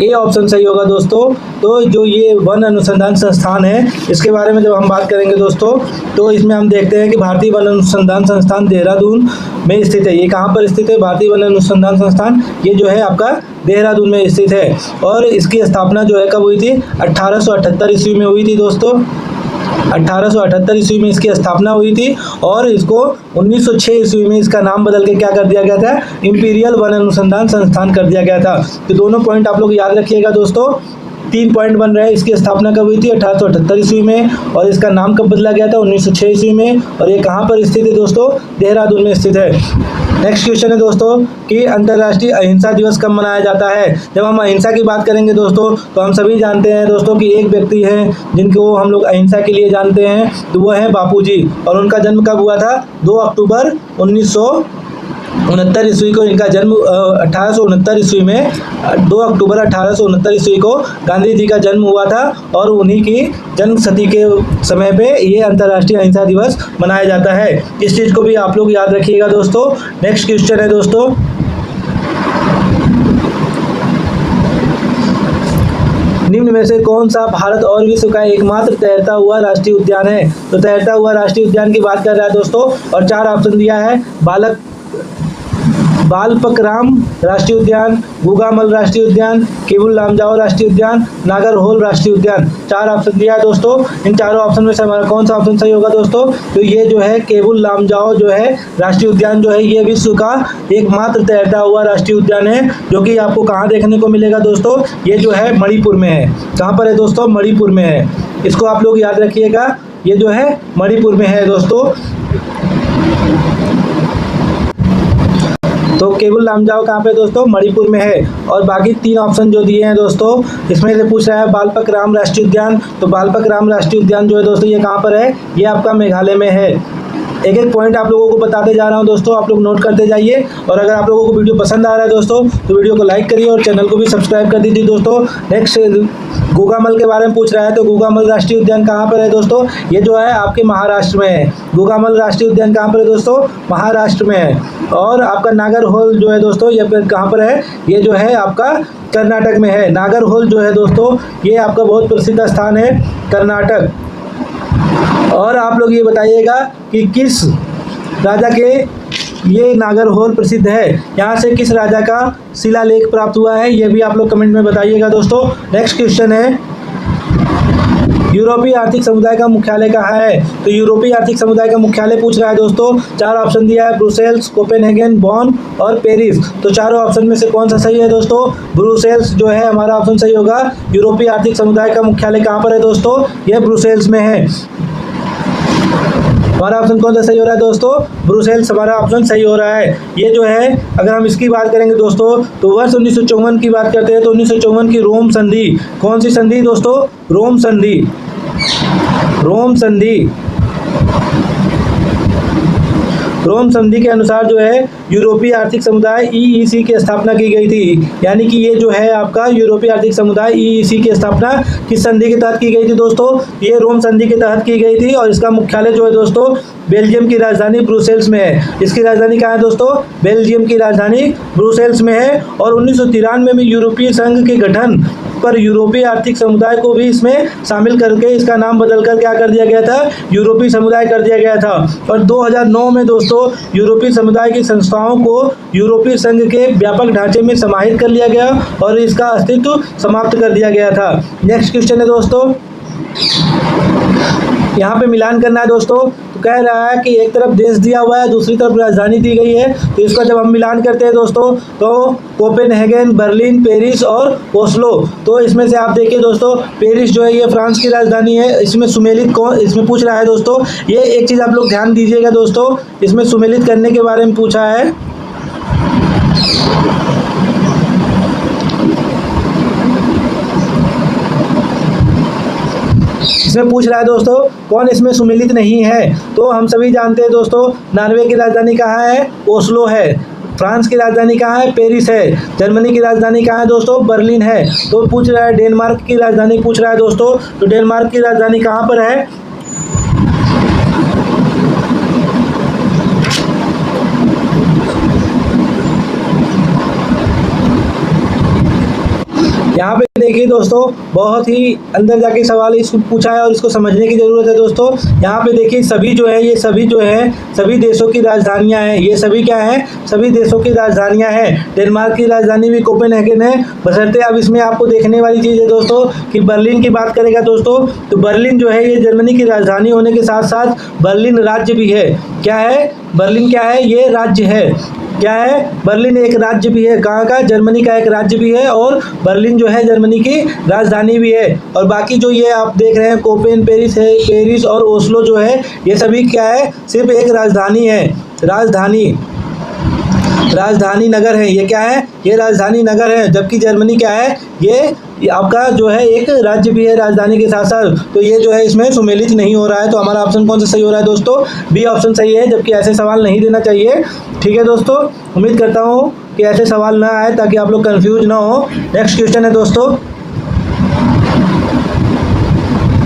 ए ऑप्शन सही होगा दोस्तों। तो जो ये वन अनुसंधान संस्थान है इसके बारे में जब हम बात करेंगे दोस्तों तो इसमें हम देखते हैं कि भारतीय वन अनुसंधान संस्थान देहरादून में स्थित है। ये कहाँ पर स्थित है? भारतीय वन अनुसंधान संस्थान ये जो है आपका देहरादून में स्थित है। और इसकी स्थापना जो है कब हुई थी? 1878 ईस्वी में हुई थी दोस्तों। 1878 ईस्वी में इसकी स्थापना हुई थी और इसको 1906 ईस्वी में इसका नाम बदल के क्या कर दिया गया था? इंपीरियल वन अनुसंधान संस्थान कर दिया गया था। तो दोनों पॉइंट आप लोग याद रखिएगा दोस्तों। 3 पॉइंट बन रहे हैं। इसकी स्थापना कब हुई थी? 1878 ईस्वी में। और इसका नाम कब बदला गया था? 1906 ईस्वी में। और ये कहाँ पर स्थित है दोस्तों? देहरादून में स्थित है। नेक्स्ट क्वेश्चन है दोस्तों कि अंतर्राष्ट्रीय अहिंसा दिवस कब मनाया जाता है? जब हम अहिंसा की बात करेंगे दोस्तों तो हम सभी जानते हैं दोस्तों कि एक व्यक्ति हैं जिनको हम लोग अहिंसा के लिए जानते हैं, तो वो हैं बापूजी। और उनका जन्म कब हुआ था? 2 अक्टूबर 1969 ईस्वी को इनका जन्म 1869 ईस्वी में 2 अक्टूबर 1869 ईस्वी को गांधी जी का जन्म हुआ था। और उन्हीं की जन्म शती के समय पे ये अंतर्राष्ट्रीय अहिंसा दिवस मनाया जाता है। इस चीज़ को भी आप लोग याद रखिएगा दोस्तों। नेक्स्ट क्वेश्चन है दोस्तों, निम्न में से कौन सा भारत और विश्व का एकमात्र तैरता हुआ राष्ट्रीय उद्यान है? तो तैरता हुआ राष्ट्रीय उद्यान की बात कर रहा है दोस्तों और 4 ऑप्शन दिया है, बालपकराम राष्ट्रीय उद्यान, गुगामल राष्ट्रीय उद्यान, केबुल लामजाओ राष्ट्रीय उद्यान, नागरहोल राष्ट्रीय उद्यान। 4 ऑप्शन दिया है दोस्तों। इन चारों ऑप्शन में से हमारा कौन सा ऑप्शन सही होगा दोस्तों? तो ये जो है केबुल लामजाओ जो है राष्ट्रीय उद्यान जो है ये विश्व का एकमात्र तैरता हुआ राष्ट्रीय उद्यान है, जो कि आपको कहाँ देखने को मिलेगा दोस्तों? ये जो है मणिपुर में है। कहाँ पर है दोस्तों? मणिपुर में है। इसको आप लोग याद रखिएगा, ये जो है मणिपुर में है दोस्तों। तो केबुल लामजाओ कहाँ पे दोस्तों? मणिपुर में है। और बाकी 3 ऑप्शन जो दिए हैं दोस्तों इसमें से पूछ रहा है बालपकराम राष्ट्रीय उद्यान। तो बालपकराम राष्ट्रीय उद्यान जो है दोस्तों ये कहाँ पर है? ये आपका मेघालय में है। एक एक पॉइंट आप लोगों को बताते जा रहा हूं दोस्तों, आप लोग नोट करते जाइए। और अगर आप लोगों को वीडियो पसंद आ रहा है दोस्तों तो वीडियो को लाइक करिए और चैनल को भी सब्सक्राइब कर दीजिए दोस्तों। नेक्स्ट गुगामल के बारे में पूछ रहा है, तो गुगामल राष्ट्रीय उद्यान कहाँ पर है दोस्तों? ये जो है आपके महाराष्ट्र में है। गुगामल राष्ट्रीय उद्यान कहाँ पर है दोस्तों? महाराष्ट्र में है। और आपका नागरहोल जो है दोस्तों ये कहाँ पर है? ये जो है आपका कर्नाटक में है। नागरहोल जो है दोस्तों ये आपका बहुत प्रसिद्ध स्थान है कर्नाटक। और आप लोग ये बताइएगा कि किस राजा के ये नागरहोल प्रसिद्ध है, यहाँ से किस राजा का शिलालेख प्राप्त हुआ है, ये भी आप लोग कमेंट में बताइएगा दोस्तों। नेक्स्ट क्वेश्चन है, यूरोपीय आर्थिक समुदाय का मुख्यालय कहाँ है? तो यूरोपीय आर्थिक समुदाय का मुख्यालय पूछ रहा है दोस्तों। 4 ऑप्शन दिया है, ब्रुसेल्स, कोपेनहेगन, बॉन और पेरिस। तो चारों ऑप्शन में से कौन सा सही है दोस्तों? ब्रुसेल्स जो है हमारा ऑप्शन सही होगा। यूरोपीय आर्थिक समुदाय का मुख्यालय कहाँ पर है दोस्तों? यह ब्रुसेल्स में है। हमारा ऑप्शन कौन सा सही हो रहा है दोस्तों? ब्रुसेल्स हमारा ऑप्शन सही हो रहा है। ये जो है अगर हम इसकी बात करेंगे दोस्तों, तो वर्ष 1954 की बात करते हैं तो 1954 की रोम संधि, कौन सी संधि दोस्तों? रोम संधि। रोम संधि, रोम संधि के अनुसार जो है यूरोपीय आर्थिक समुदाय EEC की स्थापना की गई थी। यानी कि ये जो है आपका यूरोपीय आर्थिक समुदाय EEC की स्थापना किस संधि के तहत की गई थी दोस्तों? ये रोम संधि के तहत की गई थी और इसका मुख्यालय जो है दोस्तों बेल्जियम की राजधानी ब्रुसेल्स में है। इसकी राजधानी कहाँ है दोस्तों? बेल्जियम की राजधानी ब्रुसेल्स में है। और 1993 में यूरोपीय संघ के गठन पर यूरोपीय आर्थिक समुदाय को भी इसमें शामिल करके इसका नाम बदलकर क्या कर दिया गया था? यूरोपीय समुदाय कर दिया गया था। और 2009 में दोस्तों यूरोपीय समुदाय की संस्थाओं को यूरोपीय संघ के व्यापक ढांचे में समाहित कर लिया गया और इसका अस्तित्व समाप्त कर दिया गया था। नेक्स्ट क्वेश्चन है दोस्तों, यहाँ पे मिलान करना है दोस्तों। तो कह रहा है कि एक तरफ देश दिया हुआ है, दूसरी तरफ राजधानी दी गई है। तो इसका जब हम मिलान करते हैं दोस्तों तो कोपेनहेगन, बर्लिन, पेरिस और ओस्लो। तो इसमें से आप देखिए दोस्तों, पेरिस जो है ये फ्रांस की राजधानी है। इसमें सुमेलित कौन इसमें पूछ रहा है दोस्तों? ये एक चीज़ आप लोग ध्यान दीजिएगा दोस्तों, इसमें सुमेलित करने के बारे में पूछा है। इसमें पूछ रहा है दोस्तों कौन इसमें सुमेलित नहीं है? तो हम सभी जानते हैं दोस्तों, नॉर्वे की राजधानी कहाँ है? ओस्लो है। फ्रांस की राजधानी कहाँ है? पेरिस है। जर्मनी की राजधानी कहाँ है दोस्तों? बर्लिन है। तो पूछ रहा है डेनमार्क की राजधानी पूछ रहा है दोस्तों, तो डेनमार्क की राजधानी कहाँ पर है? यहाँ पे देखिए दोस्तों, बहुत ही अंदर जाके सवाल इसको पूछा है और इसको समझने की ज़रूरत है दोस्तों। यहाँ पे देखिए सभी जो है ये सभी जो है सभी देशों की राजधानियाँ हैं। ये सभी क्या हैं? सभी देशों की राजधानियाँ हैं। डेनमार्क की राजधानी भी कोपेनहेगन है। बशर्ते अब इसमें आपको देखने वाली चीज़ है दोस्तों कि बर्लिन की बात करेगा दोस्तों, तो बर्लिन जो है ये जर्मनी की राजधानी होने के साथ साथ बर्लिन राज्य भी है। क्या है? बर्लिन क्या है? ये राज्य है। क्या है? बर्लिन एक राज्य भी है। कहाँ का? जर्मनी का एक राज्य भी है और बर्लिन जो है जर्मनी की राजधानी भी है। और बाकी जो ये आप देख रहे हैं कोपेन, पेरिस है, पेरिस और ओस्लो जो है ये सभी क्या है? सिर्फ एक राजधानी है। राजधानी नगर है। ये क्या है? ये राजधानी नगर है। जबकि जर्मनी क्या है? ये आपका जो है एक राज्य भी है राजधानी के साथ साथ। तो ये जो है इसमें सुमेलित नहीं हो रहा है। तो हमारा ऑप्शन कौन सा सही हो रहा है दोस्तों? बी ऑप्शन सही है, जबकि ऐसे सवाल नहीं देना चाहिए। ठीक है दोस्तों, उम्मीद करता हूँ कि ऐसे सवाल ना आए ताकि आप लोग कंफ्यूज ना हो। नेक्स्ट क्वेश्चन है दोस्तों,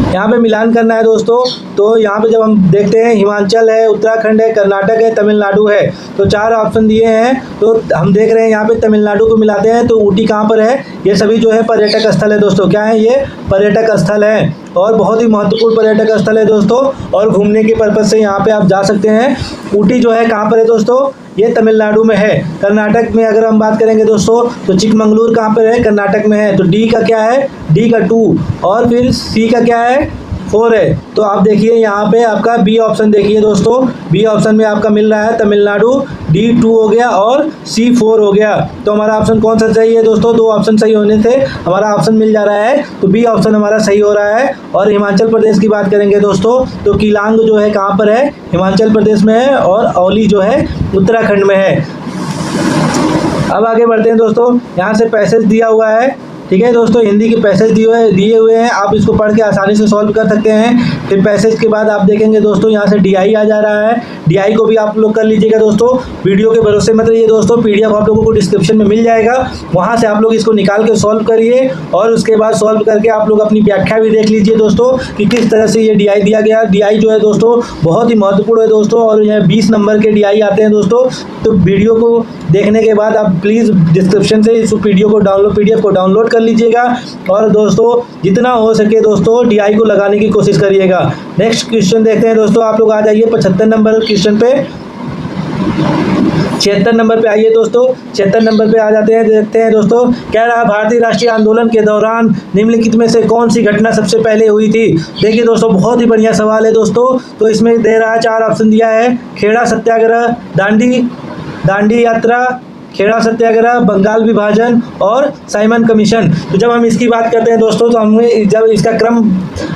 यहाँ पे मिलान करना है दोस्तों। तो यहाँ पे जब हम देखते हैं हिमाचल है, उत्तराखंड है, कर्नाटक है, तमिलनाडु है। तो 4 ऑप्शन दिए हैं तो हम देख रहे हैं यहाँ पे तमिलनाडु को मिलाते हैं तो ऊटी कहाँ पर है? ये सभी जो है पर्यटक स्थल है दोस्तों। क्या है? ये पर्यटक स्थल है और बहुत ही महत्वपूर्ण पर्यटक स्थल है दोस्तों। और घूमने के पर्पज़ से यहाँ पे आप जा सकते हैं। ऊटी जो है कहाँ पर है दोस्तों? ये तमिलनाडु में है। कर्नाटक में अगर हम बात करेंगे दोस्तों तो चिकमंगलुरु कहाँ पर है? कर्नाटक में है। तो डी का क्या है? डी का 2 और फिर सी का क्या है? 4 है। तो आप देखिए यहाँ पे आपका बी ऑप्शन देखिए दोस्तों, बी ऑप्शन में आपका मिल रहा है तमिलनाडु। D2 हो गया और C4 हो गया। तो हमारा ऑप्शन कौन सा सही है दोस्तों? 2 ऑप्शन सही होने से हमारा ऑप्शन मिल जा रहा है। तो बी ऑप्शन हमारा सही हो रहा है। और हिमाचल प्रदेश की बात करेंगे दोस्तों तो किलांग जो है कहाँ पर है? हिमाचल प्रदेश में है और औली जो है उत्तराखंड में है। अब आगे बढ़ते हैं दोस्तों, यहाँ से पैसेज दिया हुआ है। ठीक है दोस्तों, हिंदी के पैसेज दिए हुए हैं, आप इसको पढ़ के आसानी से सॉल्व कर सकते हैं। फिर पैसेज के बाद आप देखेंगे दोस्तों यहाँ से DI आ जा रहा है। DI को भी आप लोग कर लीजिएगा दोस्तों। वीडियो के भरोसे मत रहिए दोस्तों, PDF आप लोगों को डिस्क्रिप्शन में मिल जाएगा, वहाँ से आप लोग इसको निकाल के सॉल्व करिए और उसके बाद सॉल्व करके आप लोग अपनी व्याख्या भी देख लीजिए दोस्तों कि किस तरह से ये DI दिया गया। DI जो है दोस्तों बहुत ही महत्वपूर्ण है दोस्तों और यह 20 नंबर के DI आते हैं दोस्तों। तो वीडियो को देखने के बाद आप प्लीज़ डिस्क्रिप्शन से इस PDF को डाउनलोड कर लीजिएगा और दोस्तों जितना हो सके दोस्तों DI को लगाने की कोशिश करिएगा। नेक्स्ट क्वेश्चन देखते हैं दोस्तों, आप लोग आ जाइए 75 नंबर क्वेश्चन पे। 76 नंबर पे आइए दोस्तों, 76 नंबर पे आ जाते हैं। देखते हैं दोस्तों, कह रहा है भारतीय राष्ट्रीय आंदोलन के दौरान निम्नलिखित में से कौन सी घटना सबसे पहले हुई थी। देखिए दोस्तों, बहुत ही बढ़िया सवाल है दोस्तों। तो इसमें दे रहा है 4 ऑप्शन दिया है, खेड़ा सत्याग्रह, दांडी यात्रा, खेड़ा सत्याग्रह, बंगाल विभाजन और साइमन कमीशन। तो जब हम इसकी बात करते हैं दोस्तों, तो हमें जब इसका क्रम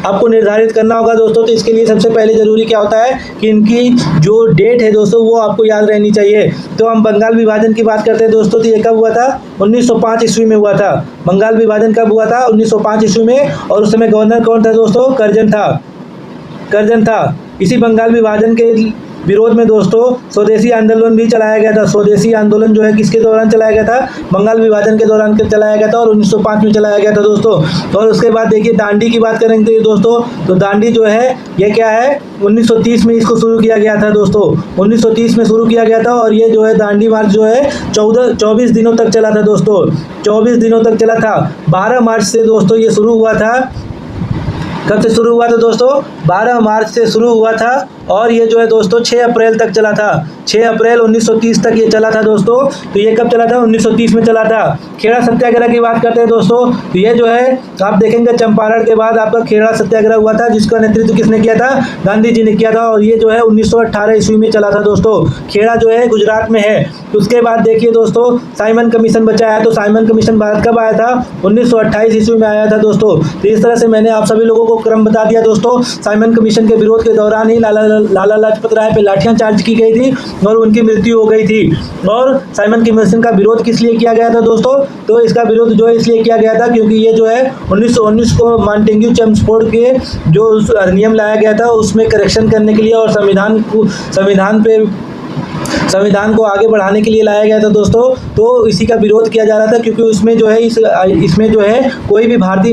आपको निर्धारित करना होगा दोस्तों, तो इसके लिए सबसे पहले ज़रूरी क्या होता है कि इनकी जो डेट है दोस्तों वो आपको याद रहनी चाहिए। तो हम बंगाल विभाजन की बात करते हैं दोस्तों, तो ये कब हुआ था? 1905 ईस्वी में हुआ था। बंगाल विभाजन कब हुआ था? 1905 ईस्वी में। और उस समय गवर्नर कौन था दोस्तों? करजन था। इसी बंगाल विभाजन के विरोध में दोस्तों स्वदेशी आंदोलन भी चलाया गया था। स्वदेशी आंदोलन जो है किसके दौरान चलाया गया था? बंगाल विभाजन के दौरान चलाया गया था और 1905 में चलाया गया था दोस्तों। और उसके बाद देखिए दांडी की बात करेंगे दोस्तों, तो दांडी जो है ये क्या है? 1930 में इसको शुरू किया गया था दोस्तों। 1930 में शुरू किया गया था और ये जो है दांडी मार्च जो है 24 दिनों तक चला था दोस्तों। 24 दिनों तक चला था। 12 मार्च से दोस्तों ये शुरू हुआ था। कब से शुरू हुआ था दोस्तों? 12 मार्च से शुरू हुआ था और ये जो है दोस्तों 6 अप्रैल तक चला था। 6 अप्रैल 1930 तक ये चला था दोस्तों। तो ये कब चला था? 1930 में चला था। खेड़ा सत्याग्रह की बात करते हैं दोस्तों, तो ये जो है आप देखेंगे चंपारण के बाद आपका खेड़ा सत्याग्रह हुआ था, जिसका नेतृत्व किसने किया था? गांधी जी ने किया था। और ये जो है 1918 ईस्वी में चला था दोस्तों। खेड़ा जो है गुजरात में है। उसके बाद देखिए दोस्तों साइमन कमीशन बचा है। तो साइमन कमीशन भारत कब आया था? 1928 ईस्वी में आया था दोस्तों। तो इस तरह से मैंने आप सभी लोगों को क्रम बता दिया दोस्तों। साइमन कमीशन के विरोध के दौरान ही लाला लाजपत राय पे लाठियां चार्ज की गई थी और उनकी मृत्यु हो गई थी। और साइमन कमीशन का विरोध किस लिए किया गया था दोस्तों? तो इसका विरोध जो है इसलिए किया गया था क्योंकि ये जो है 1919 को मॉन्टेग्यू चेम्सफोर्ड के जो अधिनियम लाया गया था उसमें करेक्शन करने के लिए और संविधान को आगे बढ़ाने के लिए लाया गया था दोस्तों। तो इसी का विरोध किया जा रहा था क्योंकि उसमें जो है इसमें जो है कोई भी भारतीय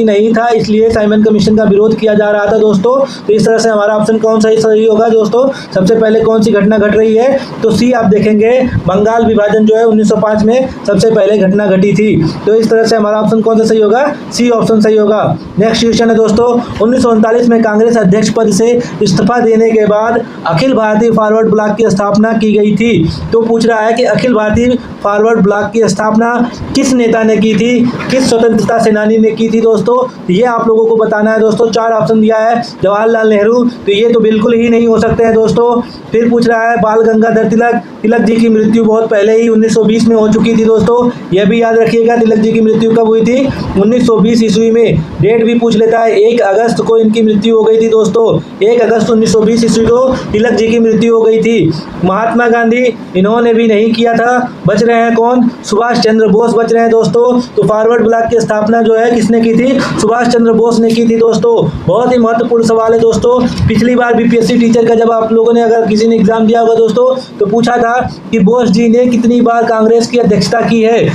नहीं था, इसलिए साइमन कमीशन का विरोध किया जा रहा था दोस्तों। तो इस तरह से हमारा ऑप्शन कौन सा सही होगा दोस्तों? सबसे पहले कौन सी घटना घट रही है? तो सी आप देखेंगे, बंगाल विभाजन जो है 1905 में सबसे पहले घटना घटी थी। तो इस तरह से हमारा ऑप्शन कौन सा सही होगा? सी ऑप्शन सही होगा। नेक्स्ट क्वेश्चन है दोस्तों, 1939 में कांग्रेस अध्यक्ष पद से इस्तीफा देने के बाद अखिल भारतीय फॉरवर्ड ब्लॉक की स्थापना की गई थी। तो पूछ रहा है कि अखिल भारतीय फॉरवर्ड ब्लॉक की स्थापना किस नेता ने की थी, किस स्वतंत्रता सेनानी ने की थी दोस्तों? ये आप लोगों को बताना है दोस्तों। 4 ऑप्शन दिया है, जवाहरलाल नेहरू, तो ये तो बिल्कुल ही नहीं हो सकते हैं दोस्तों। फिर पूछ रहा है बाल गंगाधर तिलक जी की मृत्यु बहुत पहले ही 1920 में हो चुकी थी दोस्तों। यह भी याद रखिएगा, तिलक जी की मृत्यु कब हुई थी? 1920 ईस्वी में। डेट भी पूछ लेता है, 1 अगस्त को इनकी मृत्यु हो गई थी दोस्तों। 1 अगस्त 1920 ईस्वी को तिलक जी की मृत्यु हो गई थी। महात्मा गांधी इन्होंने भी नहीं किया था। बच रहे हैं कौन? सुभाष चंद्र बोस बच रहे हैं दोस्तों। तो फॉरवर्ड ब्लॉक की स्थापना जो है किसने की थी? सुभाष चंद्र बोस ने की थी दोस्तों। बहुत ही महत्वपूर्ण सवाल है दोस्तों। पिछली बार बीपीएससी टीचर का जब आप लोगों ने अगर किसी ने एग्जाम दिया होगा दोस्तों, तो पूछा था कि बोस जी ने कितनी बार कांग्रेस की अध्यक्षता की है?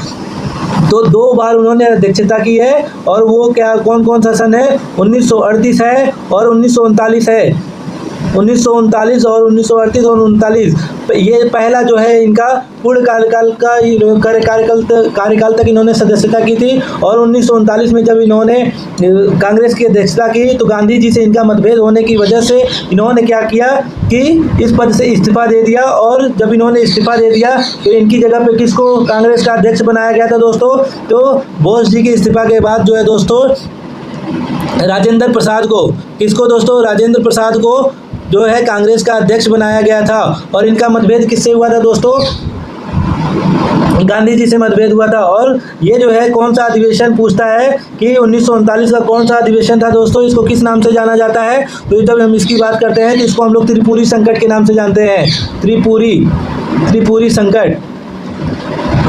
तो 2 बार उन्होंने अध्यक्षता की है। और वो क्या कौन सा सन है? 1938 है और 1939 है। 1939 और 1938 और 1939 ये पहला जो है इनका पूर्ण कार्यकाल तक इन्होंने सदस्यता की थी। और 1939 में जब इन्होंने कांग्रेस की अध्यक्षता की तो गांधी जी से इनका मतभेद होने की वजह से इन्होंने क्या किया कि इस पद से इस्तीफा दे दिया। और जब इन्होंने इस्तीफा दे दिया तो इनकी जगह पे किसको कांग्रेस का अध्यक्ष बनाया गया था दोस्तों? तो बोस जी के इस्तीफा के बाद जो है दोस्तों राजेंद्र प्रसाद को, किसको दोस्तों? राजेंद्र प्रसाद को जो है कांग्रेस का अध्यक्ष बनाया गया था। और इनका मतभेद किससे हुआ था दोस्तों? गांधी जी से मतभेद हुआ था। और ये जो है कौन सा अधिवेशन पूछता है कि 1939 का कौन सा अधिवेशन था दोस्तों? इसको किस नाम से जाना जाता है? तो जब हम इसकी बात करते हैं तो इसको हम लोग त्रिपुरी संकट के नाम से जानते हैं। त्रिपुरी संकट,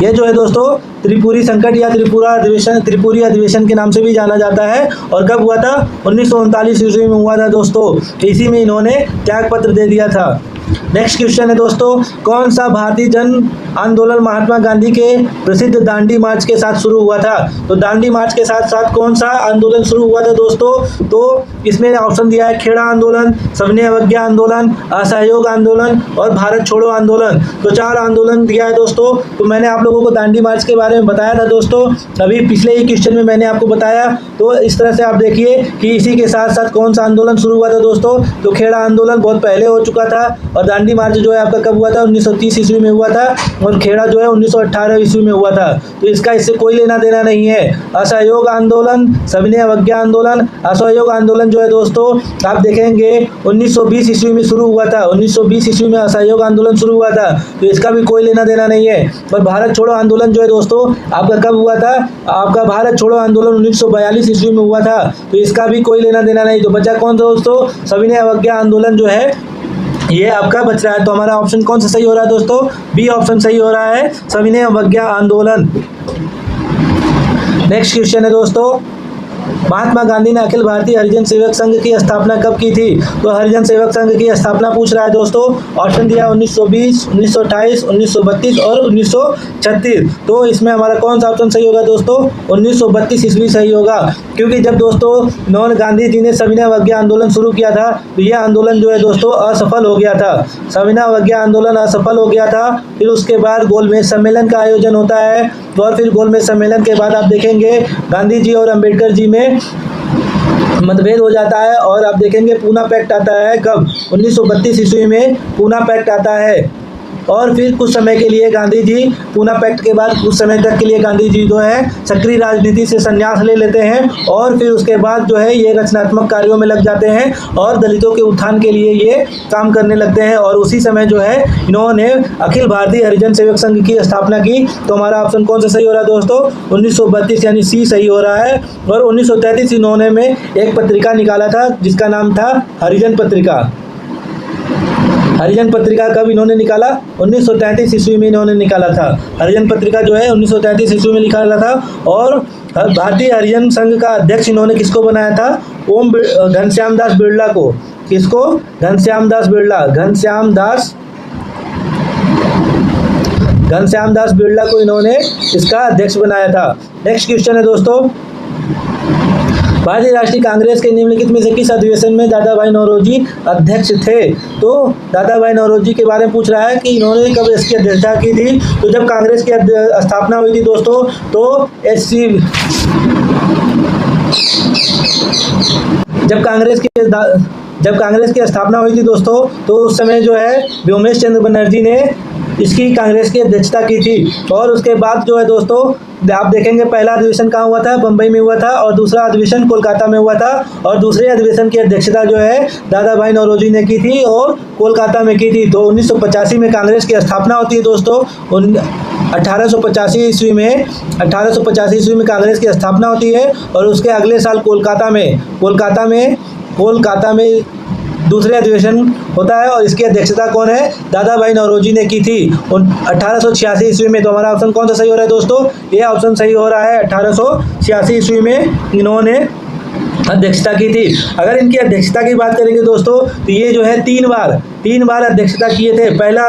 ये जो है दोस्तों त्रिपुरी संकट या त्रिपुरी अधिवेशन के नाम से भी जाना जाता है। और कब हुआ था? 1939 ईस्वी में हुआ था दोस्तों। इसी में इन्होंने त्याग पत्र दे दिया था। नेक्स्ट क्वेश्चन है दोस्तों, कौन सा भारतीय जन आंदोलन महात्मा गांधी के प्रसिद्ध दांडी मार्च के साथ शुरू हुआ था? तो दांडी मार्च के साथ साथ कौन सा आंदोलन शुरू हुआ था दोस्तों? तो इसमें ऑप्शन दिया है खेड़ा आंदोलन, सविनय अवज्ञा आंदोलन, असहयोग आंदोलन और भारत छोड़ो आंदोलन। तो 4 आंदोलन दिया है दोस्तों। तो मैंने आप लोगों को दांडी मार्च के बारे में बताया था दोस्तों, अभी पिछले ही क्वेश्चन में मैंने आपको बताया। तो इस तरह से आप देखिए कि इसी के साथ साथ कौन सा आंदोलन शुरू हुआ था दोस्तों? तो खेड़ा आंदोलन बहुत पहले हो चुका था। और दांडी मार्च जो है आपका कब हुआ था, 1930 ईस्वी में हुआ था, और खेड़ा जो है 1918 ईस्वी में हुआ था। तो इसका इससे कोई लेना देना नहीं है। असहयोग आंदोलन, सविनय अवज्ञा आंदोलन, असहयोग आंदोलन जो है दोस्तों आप देखेंगे 1920 ईस्वी में शुरू हुआ था। 1920 ईस्वी में असहयोग आंदोलन शुरू हुआ था, तो इसका भी कोई लेना देना नहीं है। और भारत छोड़ो आंदोलन जो है दोस्तों आपका कब हुआ था, आपका भारत छोड़ो आंदोलन 1942 ईस्वी में हुआ था, तो इसका भी कोई लेना देना नहीं। तो बचा कौन दोस्तों, सविनय अवज्ञा आंदोलन जो है ये आपका बच रहा है। तो हमारा ऑप्शन कौन सा सही हो रहा है दोस्तों, बी ऑप्शन सही हो रहा है, सविनय अवज्ञा आंदोलन। नेक्स्ट क्वेश्चन है दोस्तों, महात्मा गांधी ने अखिल भारतीय हरिजन सेवक संघ की स्थापना कब की थी। तो हरिजन सेवक संघ की स्थापना पूछ रहा है दोस्तों, ऑप्शन दिया 1920, 1928, 1932 और 1936। तो इसमें हमारा कौन सा ऑप्शन सही होगा दोस्तों, 1932 ईस्वी सही होगा। क्योंकि जब दोस्तों गांधी जी ने सविनय अवज्ञा आंदोलन शुरू किया था, तो यह आंदोलन जो है दोस्तों असफल हो गया था। सविनय अवज्ञा आंदोलन असफल हो गया था। फिर उसके बाद गोलमेज सम्मेलन का आयोजन होता है, और फिर गोलमेज सम्मेलन के बाद आप देखेंगे गांधी जी और अंबेडकर जी में मतभेद हो जाता है, और आप देखेंगे पूना पैक्ट आता है कब, 1932 ईस्वी में पूना पैक्ट आता है। और फिर कुछ समय के लिए गांधी जी, पूना पैक्ट के बाद कुछ समय तक के लिए गांधी जी जो है सक्रिय राजनीति से संन्यास ले लेते हैं, और फिर उसके बाद जो है ये रचनात्मक कार्यों में लग जाते हैं और दलितों के उत्थान के लिए ये काम करने लगते हैं। और उसी समय जो है इन्होंने अखिल भारतीय हरिजन सेवक संघ की स्थापना की। तो हमारा ऑप्शन कौन सा सही हो रहा है दोस्तों, 1932 यानी सी सही हो रहा है। और 1933 इन्होंने में एक पत्रिका निकाला था जिसका नाम था हरिजन पत्रिका। हरिजन पत्रिका कब इन्होंने निकाला, 1933 ईस्वी में इन्होंने निकाला था। हरिजन पत्रिका जो है 1933 ईस्वी में निकाला था। और भारतीय हरिजन संघ का अध्यक्ष इन्होंने किसको बनाया था, घनश्याम दास बिरला को। किसको, घनश्याम दास बिरला, घनश्याम दास बिरला को इन्होंने इसका अध्यक्ष बनाया था। नेक्स्ट क्वेश्चन है दोस्तों, भारतीय राष्ट्रीय कांग्रेस के निम्नलिखित में से किस अधिवेशन में दादा भाई नौरोजी अध्यक्ष थे। तो दादा भाई नौरोजी के बारे में पूछ रहा है कि इन्होंने कब इसकी अध्यक्षता की थी। तो जब कांग्रेस की स्थापना हुई थी दोस्तों, तो जब कांग्रेस की स्थापना हुई थी दोस्तों, तो उस समय जो है व्योमेश चंद्र बनर्जी ने इसकी कांग्रेस की अध्यक्षता की थी। और उसके बाद जो है दोस्तों आप देखेंगे पहला अधिवेशन कहाँ हुआ था, बम्बई में हुआ था, और दूसरा अधिवेशन कोलकाता में हुआ था। और दूसरे अधिवेशन की अध्यक्षता जो है दादा भाई नौरोजी ने की थी और कोलकाता में की थी। तो 1985 में कांग्रेस की स्थापना होती है दोस्तों। 1885 ईस्वी में कांग्रेस की स्थापना होती है, और उसके अगले साल कोलकाता में दूसरे अधिवेशन होता है, और इसकी अध्यक्षता कौन है, दादा भाई नौरोजी ने की थी 1886 ईस्वी में। तो हमारा ऑप्शन कौन सा सही हो रहा है दोस्तों, ये ऑप्शन सही हो रहा है, 1886 ईस्वी में इन्होंने अध्यक्षता की थी। अगर इनकी अध्यक्षता की बात करेंगे दोस्तों, तो ये जो है तीन बार अध्यक्षता किए थे। पहला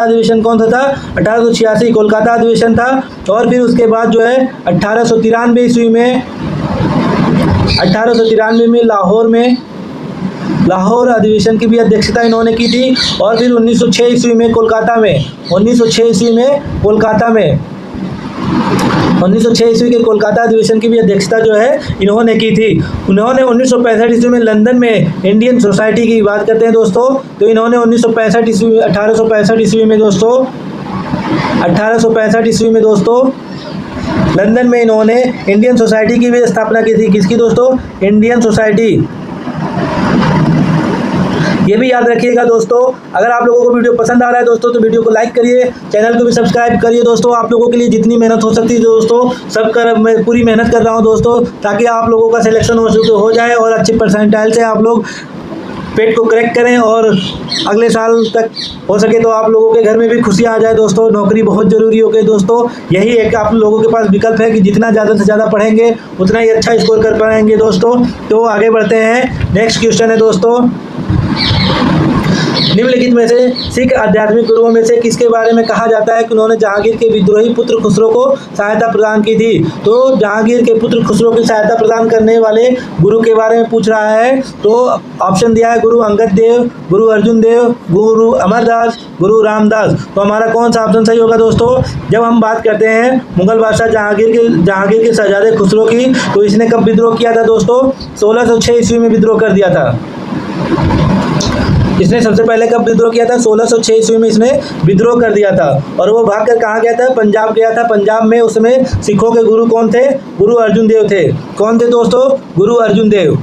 अधिवेशन कौन सा था, 1886 कोलकाता अधिवेशन था। और फिर उसके बाद जो है 1893 ईस्वी में लाहौर अधिवेशन की भी अध्यक्षता इन्होंने की थी। और फिर 1906 ईस्वी में कोलकाता में 1906 ईस्वी के कोलकाता अधिवेशन की भी अध्यक्षता जो है इन्होंने की थी। उन्होंने 1965 ईस्वी में लंदन में इंडियन सोसाइटी की बात करते हैं दोस्तों, तो इन्होंने 1865 ईस्वी में दोस्तों लंदन में इन्होंने इंडियन सोसाइटी की भी स्थापना की थी। किसकी दोस्तों, इंडियन सोसाइटी। ये भी याद रखिएगा दोस्तों। अगर आप लोगों को वीडियो पसंद आ रहा है दोस्तों, तो वीडियो को लाइक करिए, चैनल को भी सब्सक्राइब करिए दोस्तों। आप लोगों के लिए जितनी मेहनत हो सकती है दोस्तों मैं पूरी मेहनत कर रहा हूँ दोस्तों, ताकि आप लोगों का सिलेक्शन हो जाए और अच्छे परसेंटाइल से आप लोग पेट को करेक्ट करें, और अगले साल तक हो सके तो आप लोगों के घर में भी खुशियाँ आ जाए दोस्तों। नौकरी बहुत ज़रूरी हो गई दोस्तों। यही एक आप लोगों के पास विकल्प है कि जितना ज़्यादा से ज़्यादा पढ़ेंगे उतना ही अच्छा स्कोर कर पाएंगे दोस्तों। तो आगे बढ़ते हैं। नेक्स्ट क्वेश्चन है दोस्तों, निम्नलिखित में से सिख आध्यात्मिक गुरुओं में से किसके बारे में कहा जाता है कि उन्होंने जहांगीर के विद्रोही पुत्र खुसरो को सहायता प्रदान की थी। तो जहांगीर के पुत्र खुसरो की सहायता प्रदान करने वाले गुरु के बारे में पूछ रहा है। तो ऑप्शन दिया है गुरु अंगद देव, गुरु अर्जुन देव, गुरु अमरदास, गुरु रामदास। तो हमारा कौन सा ऑप्शन सही होगा दोस्तों। जब हम बात करते हैं मुगल बादशाह जहांगीर के शहजादे खुसरो की, तो इसने कब विद्रोह किया था दोस्तों, 1606 ईस्वी में विद्रोह कर दिया था। इसने सबसे पहले कब विद्रोह किया था? 1606 ईस्वी में इसने विद्रोह कर दिया था और वो भागकर कहाँ गया था? पंजाब गया था। पंजाब में उसमें सिखों के गुरु कौन थे? गुरु अर्जुन देव थे। कौन थे दोस्तों? गुरु अर्जुन देव।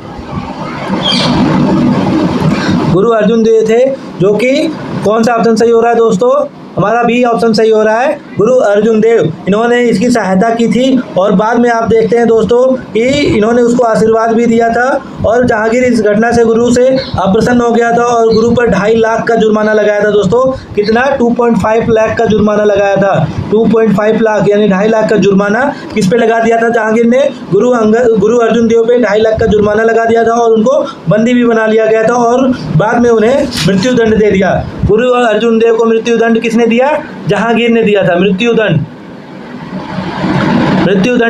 गुरु अर्जुन देव थे, जो कि कौन सा ऑप्शन सही हो रहा है दोस्तों? हमारा बी ऑप्शन सही हो रहा है, गुरु अर्जुन देव। इन्होंने इसकी सहायता की थी और बाद में आप देखते हैं दोस्तों कि इन्होंने उसको आशीर्वाद भी दिया था और जहांगीर इस घटना से गुरु से अप्रसन्न हो गया था और गुरु पर 2.5 लाख का जुर्माना लगाया था दोस्तों। कितना? 2.5 लाख का जुर्माना लगाया था। 2.5 लाख यानी 2.5 लाख का जुर्माना किस पे लगा दिया था? जहांगीर ने गुरु अर्जुन देव पे 2.5 लाख का जुर्माना लगा दिया था और उनको बंदी भी बना लिया गया था और बाद में उन्हें मृत्युदंड दे दिया। गुरु अर्जुन देव को मृत्युदंड किसने दिया? जहांगीर ने दिया था। मृत्युदंड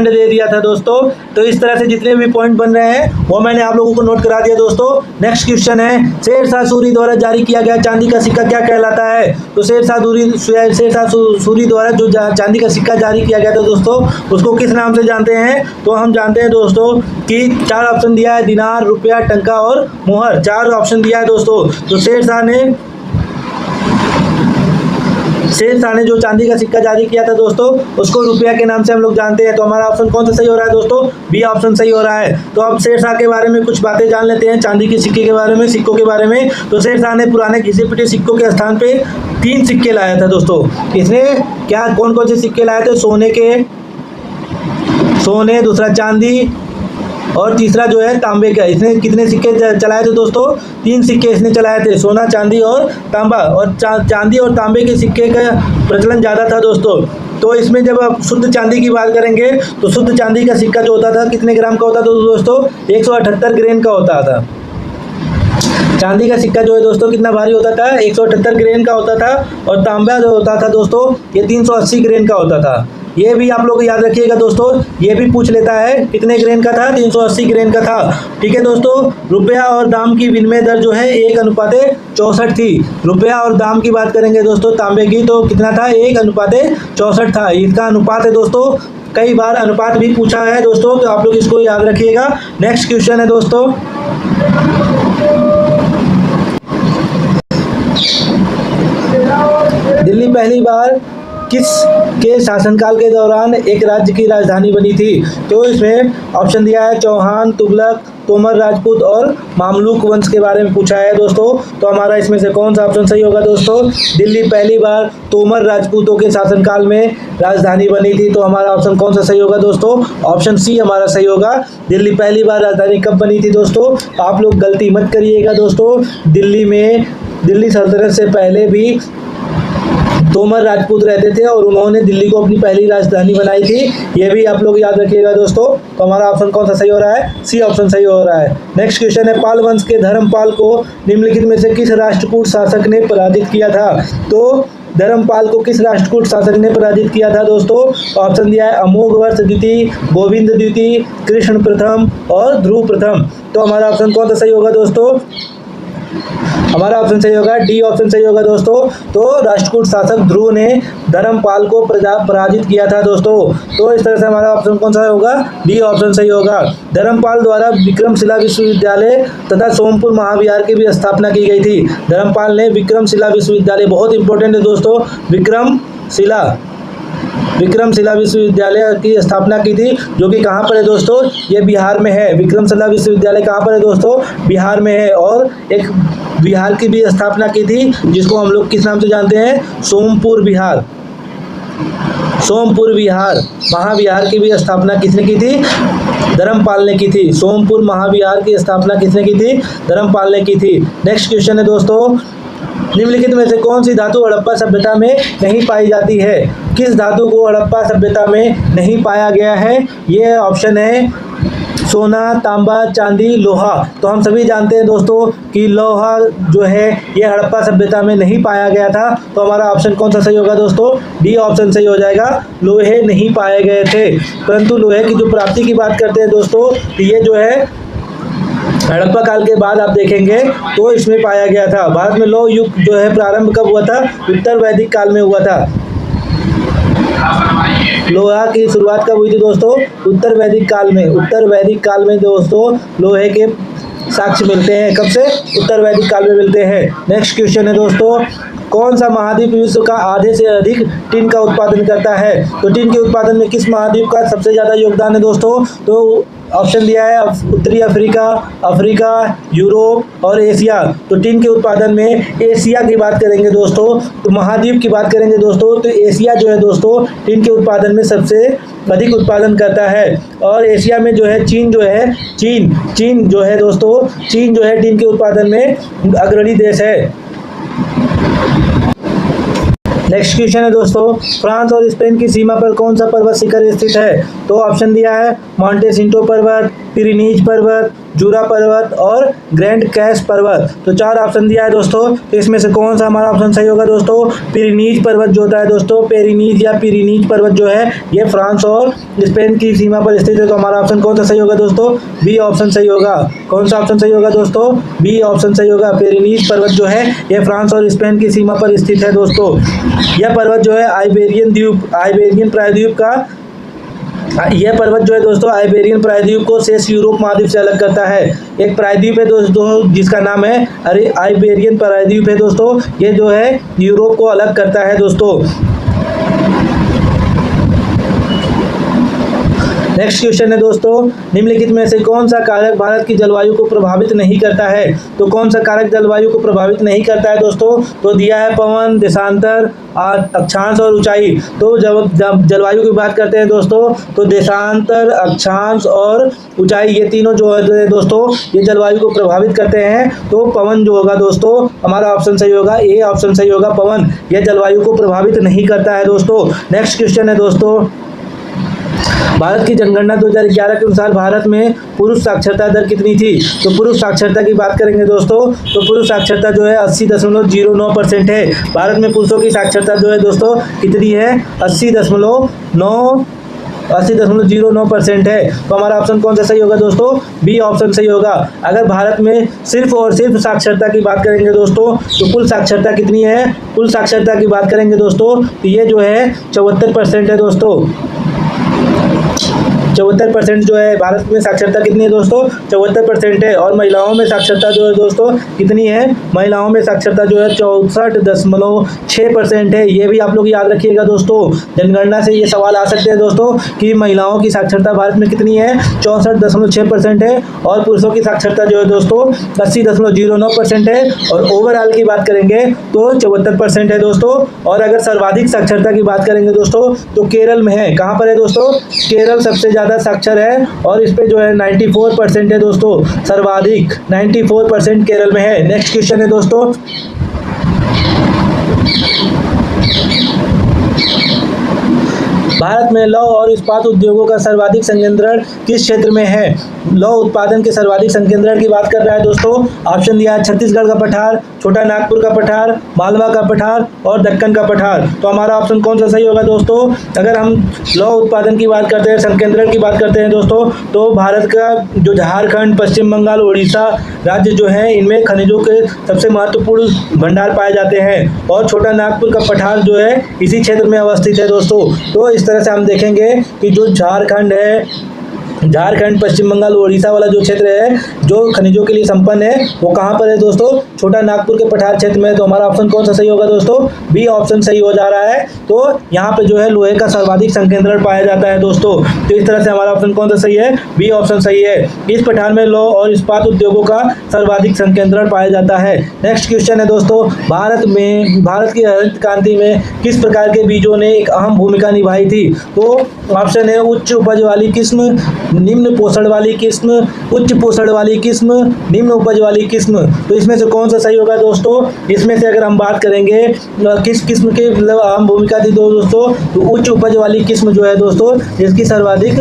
दे दिया था दोस्तों। तो इस तरह से जितने भी पॉइंट बन रहे हैं वो मैंने आप लोगों को नोट करा दिया दोस्तों। नेक्स्ट क्वेश्चन है, शेरशाह सूरी द्वारा जारी किया गया चांदी का सिक्का क्या कहलाता है? तो शेरशाह सूरी द्वारा जो चांदी का सिक्का जारी किया गया था दोस्तों, उसको किस नाम से जानते हैं? तो हम जानते हैं दोस्तों कि 4 ऑप्शन दिया है, दिनार, रुपया, टंका और मोहर। 4 ऑप्शन दिया है दोस्तों। तो शेरशाह ने जो चांदी का सिक्का जारी किया था दोस्तों, उसको रुपया के नाम से हम लोग जानते हैं। तो हमारा ऑप्शन कौन सा सही हो रहा है दोस्तों? बी ऑप्शन सही हो रहा है। तो अब शेरशाह के बारे में कुछ बातें जान लेते हैं, चांदी के सिक्के के बारे में, सिक्कों के बारे में। तो शेरशाह ने पुराने घिसे पिटे सिक्कों के स्थान पे 3 सिक्के लाया था दोस्तों। इसने क्या कौन कौन से सिक्के लाए थे? सोने, दूसरा चांदी और तीसरा जो है तांबे का। इसने कितने सिक्के चलाए थे दोस्तों? 3 सिक्के इसने चलाए थे, सोना, चांदी और तांबा। और चांदी और तांबे के सिक्के का प्रचलन ज़्यादा था दोस्तों। तो इसमें जब आप शुद्ध चांदी की बात करेंगे तो शुद्ध चांदी का सिक्का जो होता था कितने ग्राम का होता था दोस्तों? 178 ग्रेन का होता था। चांदी का सिक्का जो है दोस्तों कितना भारी होता था? 178 ग्रेन का होता था। और तांबा जो होता था दोस्तों, ये 380 ग्रेन का होता था। ये भी आप लोग याद रखिएगा दोस्तों, ये भी पूछ लेता है कितने ग्रेन का था? 380 ग्रेन का था। ठीक है दोस्तों। रुपया और दाम की विनिमय दर जो है 1:64 थी। रुपया और दाम की बात करेंगे दोस्तों तांबे की, तो कितना था? 1:64 था। इसका अनुपात है दोस्तों। कई बार अनुपात भी पूछा है दोस्तों, तो आप लोग इसको याद रखिएगा। नेक्स्ट क्वेश्चन है दोस्तों, दिल्ली पहली बार किस के शासनकाल के दौरान एक राज्य की राजधानी बनी थी? तो इसमें ऑप्शन दिया है चौहान, तुगलक, तोमर राजपूत और मामलुक वंश के बारे में पूछा है दोस्तों। तो हमारा इसमें से कौन सा ऑप्शन सही होगा दोस्तों? दिल्ली पहली बार तोमर राजपूतों के शासनकाल में राजधानी बनी थी। तो हमारा ऑप्शन कौन सा सही होगा दोस्तों? ऑप्शन सी हमारा सही होगा। दिल्ली पहली बार राजधानी कब बनी थी दोस्तों? आप लोग गलती मत करिएगा दोस्तों। दिल्ली सल्तनत से पहले भी तोमर राजपूत रहते थे और उन्होंने दिल्ली को अपनी पहली राजधानी बनाई थी। ये भी आप लोग याद रखिएगा दोस्तों। तो हमारा ऑप्शन कौन सा सही हो रहा है? सी ऑप्शन सही हो रहा है। नेक्स्ट क्वेश्चन है, पाल वंश के धर्मपाल को निम्नलिखित में से किस राष्ट्रकूट शासक ने पराजित किया था? तो धर्मपाल को किस राष्ट्रकूट शासक ने पराजित किया था दोस्तों? ऑप्शन दिया है अमोघवर्ष द्वितीय, गोविंद द्वितीय, कृष्ण प्रथम और ध्रुव प्रथम। तो हमारा ऑप्शन कौन सा सही होगा दोस्तों? हमारा ऑप्शन सही होगा, डी ऑप्शन सही होगा दोस्तों। तो राष्ट्रकूट शासक ध्रुव ने धर्मपाल को पराजित किया था दोस्तों। तो इस तरह से हमारा ऑप्शन कौन सा होगा? डी ऑप्शन सही होगा। धर्मपाल द्वारा विक्रमशिला विश्वविद्यालय तथा सोमपुर महाविहार की भी स्थापना की गई थी। धर्मपाल ने विक्रमशिला विश्वविद्यालय, बहुत इंपॉर्टेंट है दोस्तों, विक्रमशिला विश्वविद्यालय की स्थापना की थी, जो कि कहाँ पर है दोस्तों? ये बिहार में है। विक्रमशिला विश्वविद्यालय कहाँ पर है दोस्तों? बिहार में है। और एक बिहार की भी स्थापना की थी, जिसको हम लोग किस नाम से जानते हैं? सोमपुर विहार। महाविहार की भी स्थापना किसने की थी? धर्मपाल ने की थी। सोमपुर महाविहार की स्थापना किसने की थी? धर्मपाल ने की थी। नेक्स्ट क्वेश्चन है दोस्तों, निम्नलिखित में से कौन सी धातु हड़प्पा सभ्यता में नहीं पाई जाती है? किस धातु को हड़प्पा सभ्यता में नहीं पाया गया है? ये ऑप्शन है सोना, तांबा, चांदी, लोहा। तो हम सभी जानते हैं दोस्तों कि लोहा जो है ये हड़प्पा सभ्यता में नहीं पाया गया था। तो हमारा ऑप्शन कौन सा सही होगा दोस्तों? डी ऑप्शन सही हो जाएगा। लोहे नहीं पाए गए थे, परंतु लोहे की जो प्राप्ति की बात करते हैं दोस्तों, ये जो है हड़प्पा काल के बाद आप देखेंगे तो इसमें पाया गया था। भारत में लौह युग जो है प्रारंभ कब हुआ था? उत्तर वैदिक काल में हुआ था। लोहा की शुरुआत कब हुई थी दोस्तों? उत्तर वैदिक काल में दोस्तों लोहे के साक्ष्य मिलते हैं। कब से? उत्तर वैदिक काल में मिलते हैं। नेक्स्ट क्वेश्चन है दोस्तों, कौन सा महाद्वीप विश्व का आधे से अधिक टिन का उत्पादन करता है? तो टिन के उत्पादन में किस महाद्वीप का सबसे ज़्यादा योगदान है दोस्तों? तो ऑप्शन दिया है उत्तरी अफ्रीका, अफ्रीका, यूरोप और एशिया। तो टिन के उत्पादन में एशिया की बात करेंगे दोस्तों, तो महाद्वीप की बात करेंगे दोस्तों, तो एशिया जो है दोस्तों टिन के उत्पादन में सबसे अधिक उत्पादन करता है। और एशिया में जो है चीन जो है चीन जो है दोस्तों, चीन जो है टिन के उत्पादन में अग्रणी देश है। नेक्स्ट क्वेश्चन है दोस्तों, फ्रांस और स्पेन की सीमा पर कौन सा पर्वत शिखर स्थित है? तो ऑप्शन दिया है मॉन्टे सिंटो पर्वत, पिरेनीज पर्वत, जूरा पर्वत और ग्रैंड कैस पर्वत। तो 4 ऑप्शन दिया है दोस्तों, तो इसमें से कौन सा हमारा ऑप्शन सही होगा दोस्तों? पिरेनीज पर्वत जो होता है दोस्तों, पेरिनीज या पिरेनीज पर्वत जो है ये फ्रांस और स्पेन की सीमा पर स्थित है। तो हमारा ऑप्शन कौन सा सही होगा दोस्तों? बी ऑप्शन सही होगा। कौन सा ऑप्शन सही होगा दोस्तों? बी ऑप्शन सही होगा। पेरिनीज पर्वत जो है ये फ्रांस और स्पेन की सीमा पर स्थित है दोस्तों। यह पर्वत जो है आइबेरियन प्रायद्वीप का, यह पर्वत जो है दोस्तों आइबेरियन प्रायद्वीप को शेष यूरोप महाद्वीप से अलग करता है। एक प्रायद्वीप है दोस्तों जिसका नाम है आइबेरियन प्रायद्वीप है दोस्तों, ये जो है यूरोप को अलग करता है दोस्तों। नेक्स्ट क्वेश्चन है दोस्तों, निम्नलिखित में से कौन सा कारक भारत की जलवायु को प्रभावित नहीं करता है? तो कौन सा कारक जलवायु को प्रभावित नहीं करता है दोस्तों? तो दिया है पवन, देशांतर, अक्षांश और ऊंचाई। तो जब जलवायु की बात करते हैं दोस्तों, तो देशांतर, अक्षांश और ऊंचाई ये तीनों जो है दोस्तों ये जलवायु को प्रभावित करते हैं। तो पवन जो होगा दोस्तों हमारा ऑप्शन सही होगा, ए ऑप्शन सही होगा। पवन यह जलवायु को प्रभावित नहीं करता है दोस्तों। नेक्स्ट क्वेश्चन है दोस्तों, भारत की जनगणना 2011 के अनुसार भारत में पुरुष साक्षरता दर कितनी थी? तो पुरुष साक्षरता की बात करेंगे दोस्तों, तो पुरुष साक्षरता जो है 80.09% है। भारत में पुरुषों की साक्षरता जो है दोस्तों कितनी है? 80.09% है। तो हमारा ऑप्शन कौन सा सही होगा दोस्तों? बी ऑप्शन सही होगा। अगर भारत में सिर्फ और सिर्फ साक्षरता की बात करेंगे दोस्तों, तो कुल साक्षरता कितनी है? कुल साक्षरता की बात करेंगे दोस्तों तो ये जो है 74% है दोस्तों। 74% जो है भारत में साक्षरता कितनी है दोस्तों? 74% है। और महिलाओं में साक्षरता जो है दोस्तों कितनी है? महिलाओं में साक्षरता जो है 64.6% है। ये भी आप लोग याद रखिएगा दोस्तों, जनगणना से ये सवाल आ सकते हैं दोस्तों कि महिलाओं की साक्षरता भारत में कितनी है? 64.6% है। और पुरुषों की साक्षरता जो है दोस्तों 80.09% है। और ओवरऑल की बात करेंगे तो 74% है दोस्तों। और अगर सर्वाधिक साक्षरता की बात करेंगे दोस्तों तो केरल में है। कहाँ पर है दोस्तों? केरल सबसे ज़्यादा साक्षर है और इस पे जो है 94% है दोस्तों। सर्वाधिक 94% केरल में है। नेक्स्ट क्वेश्चन है दोस्तों, भारत में लौह और इस्पात उद्योगों का सर्वाधिक संकेंद्रण किस क्षेत्र में है? लौह उत्पादन के सर्वाधिक संकेंद्रण की बात कर रहा है दोस्तों। ऑप्शन दिया है छत्तीसगढ़ का पठार, छोटा नागपुर का पठार, मालवा का पठार और दक्कन का पठार। तो हमारा ऑप्शन कौन सा सही होगा दोस्तों? अगर हम लौह उत्पादन की बात करते हैं, संकेंद्रण की बात करते हैं दोस्तों, तो भारत का जो झारखंड, पश्चिम बंगाल, उड़ीसा राज्य जो है इनमें खनिजों के सबसे महत्वपूर्ण भंडार पाए जाते हैं। और छोटा नागपुर का पठार जो है इसी क्षेत्र में अवस्थित है दोस्तों। तो इस तरह से हम देखेंगे कि जो झारखंड है, झारखंड, पश्चिम बंगाल, उड़ीसा वाला जो क्षेत्र है जो खनिजों के लिए संपन्न है वो कहाँ पर है दोस्तों? छोटा नागपुर के पठार क्षेत्र में। तो हमारा ऑप्शन कौन सा सही होगा दोस्तों? बी ऑप्शन सही हो जा रहा है। तो यहाँ पे जो है लोहे का सर्वाधिक संकेंद्रण पाया जाता है दोस्तों। तो इस तरह से हमारा ऑप्शन कौन सा सही है? बी ऑप्शन सही है। इस पठार में लौह और इस्पात उद्योगों का सर्वाधिक संकेंद्रण पाया जाता है। नेक्स्ट क्वेश्चन है दोस्तों, भारत की हरित क्रांति में किस प्रकार के बीजों ने एक अहम भूमिका निभाई थी? तो ऑप्शन है उच्च उपज वाली किस्म, निम्न पोषण वाली किस्म, उच्च पोषण वाली किस्म, निम्न उपज वाली किस्म। तो इसमें से कौन सा सही होगा दोस्तों? इसमें से अगर हम बात करेंगे किस किस्म की मतलब अहम भूमिका थी दोस्तों, तो उच्च उपज वाली किस्म जो है दोस्तों जिसकी सर्वाधिक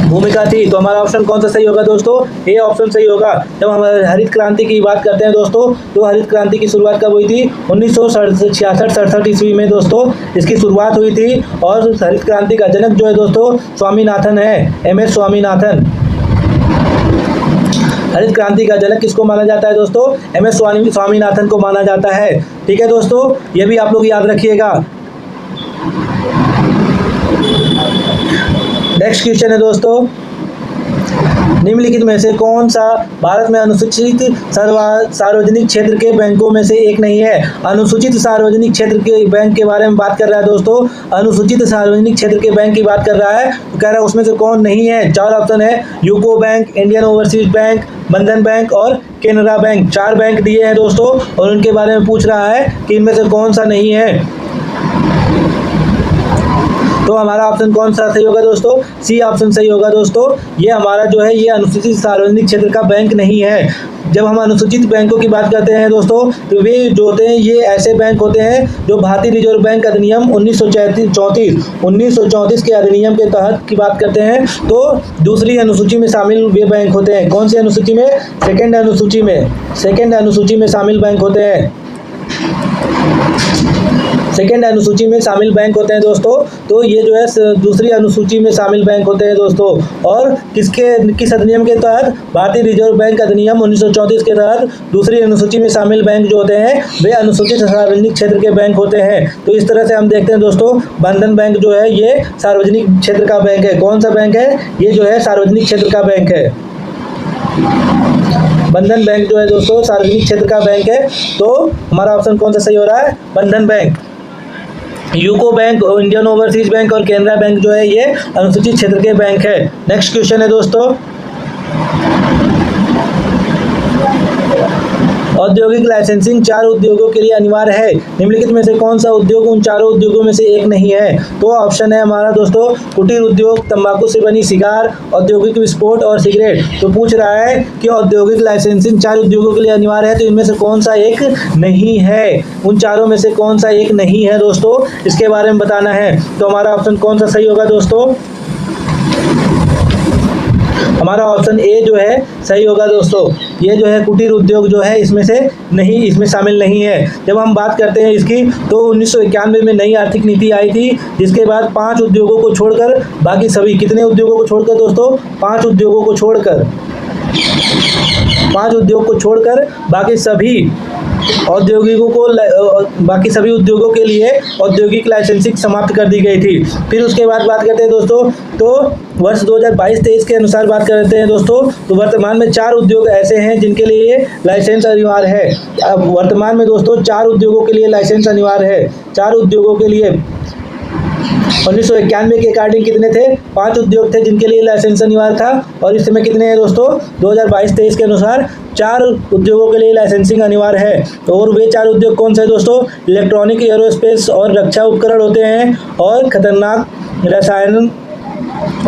भूमिका थी। तो हमारा ऑप्शन कौन सा सही होगा दोस्तों? ए ऑप्शन सही होगा। जब हम हरित क्रांति की बात करते हैं दोस्तों, तो हरित क्रांति की शुरुआत कब हुई थी? 1966-67 ईस्वी में दोस्तों इसकी शुरुआत हुई थी। और हरित क्रांति का जनक जो है दोस्तों स्वामीनाथन है, MS स्वामीनाथन। हरित क्रांति का जनक किसको माना जाता है दोस्तों? MS स्वामीनाथन को माना जाता है। ठीक है दोस्तों, ये भी आप लोग याद रखिएगा। नेक्स्ट क्वेश्चन है दोस्तों, निम्नलिखित में से कौन सा भारत में अनुसूचित सार्वजनिक क्षेत्र के बैंकों में से एक नहीं है? अनुसूचित सार्वजनिक क्षेत्र के बैंक के बारे में बात कर रहा है दोस्तों। अनुसूचित सार्वजनिक क्षेत्र के बैंक की बात कर रहा है, तो कह रहा है उसमें से कौन नहीं है। 4 ऑप्शन है, UCO bank, Indian overseas bank, बंधन बैंक और केनरा बैंक। 4 बैंक दिए हैं दोस्तों और उनके बारे में पूछ रहा है कि इनमें से कौन सा नहीं है। तो हमारा ऑप्शन कौन सा सही होगा दोस्तों? सी ऑप्शन सही होगा दोस्तों। ये हमारा जो है ये अनुसूचित सार्वजनिक क्षेत्र का बैंक नहीं है। जब हम अनुसूचित बैंकों की बात करते हैं दोस्तों, तो वे जो होते हैं ये ऐसे बैंक होते हैं जो भारतीय रिजर्व बैंक अधिनियम 1934 के अधिनियम के तहत की बात करते हैं। तो दूसरी अनुसूची में शामिल वे बैंक होते हैं। कौन सी अनुसूची में? सेकेंड अनुसूची में शामिल बैंक होते हैं। सेकेंड अनुसूची में शामिल बैंक होते हैं दोस्तों। तो ये जो है दूसरी अनुसूची में शामिल बैंक होते हैं दोस्तों। और किस अधिनियम के तहत? भारतीय रिजर्व बैंक अधिनियम 1934 के तहत दूसरी अनुसूची में शामिल बैंक जो होते हैं वे अनुसूचित सार्वजनिक क्षेत्र के बैंक होते हैं। तो इस तरह से हम देखते हैं दोस्तों, बंधन बैंक जो है ये सार्वजनिक क्षेत्र का बैंक है। कौन सा बैंक है? ये जो है सार्वजनिक क्षेत्र का बैंक है। बंधन बैंक जो है दोस्तों सार्वजनिक क्षेत्र का बैंक है। तो हमारा ऑप्शन कौन सा सही हो रहा है? बंधन bank. UCO bank, Indian overseas bank और केनरा बैंक जो है ये अनुसूचित क्षेत्र के बैंक है। नेक्स्ट क्वेश्चन है दोस्तों, औद्योगिक लाइसेंसिंग 4 उद्योगों के लिए अनिवार्य है। निम्नलिखित में से कौन सा उद्योग उन चारों उद्योगों में से एक नहीं है? तो ऑप्शन है हमारा दोस्तों कुटीर उद्योग, तंबाकू से बनी सिगार, औद्योगिक विस्फोट और सिगरेट। तो पूछ रहा है कि औद्योगिक लाइसेंसिंग 4 उद्योगों के लिए अनिवार्य है, तो इनमें से कौन सा एक नहीं है? उन चारों में से कौन सा एक नहीं है दोस्तों, इसके बारे में बताना है। तो हमारा ऑप्शन कौन सा सही होगा दोस्तों? हमारा ऑप्शन ए जो है सही होगा दोस्तों। ये जो है कुटीर उद्योग जो है इसमें से नहीं, इसमें शामिल नहीं है। जब हम बात करते हैं इसकी, तो 1991 में नई आर्थिक नीति आई थी, जिसके बाद 5 उद्योगों को छोड़कर बाकी सभी, कितने उद्योगों को छोड़कर दोस्तों? 5 उद्योगों को छोड़कर, 5 उद्योग को छोड़कर बाकी सभी औद्योगिकों को, बाकी सभी उद्योगों के लिए औद्योगिक लाइसेंसिंग समाप्त कर दी गई थी। फिर उसके बाद बात करते हैं दोस्तों, तो वर्ष 2022-23 के अनुसार बात करते हैं दोस्तों, तो वर्तमान में 4 उद्योग ऐसे हैं जिनके लिए लाइसेंस अनिवार्य है। अब वर्तमान में दोस्तों 4 उद्योगों के लिए लाइसेंस अनिवार्य है। 4 उद्योगों के लिए 1991 के अकॉर्डिंग कितने थे? 5 उद्योग थे जिनके लिए लाइसेंस अनिवार्य था। और इस समय कितने हैं दोस्तों? 2022-23 के अनुसार 4 उद्योगों के लिए लाइसेंसिंग अनिवार्य है। और वे 4 उद्योग कौन से हैं दोस्तों? इलेक्ट्रॉनिक, एरोस्पेस और रक्षा उपकरण होते हैं, और खतरनाक रसायन,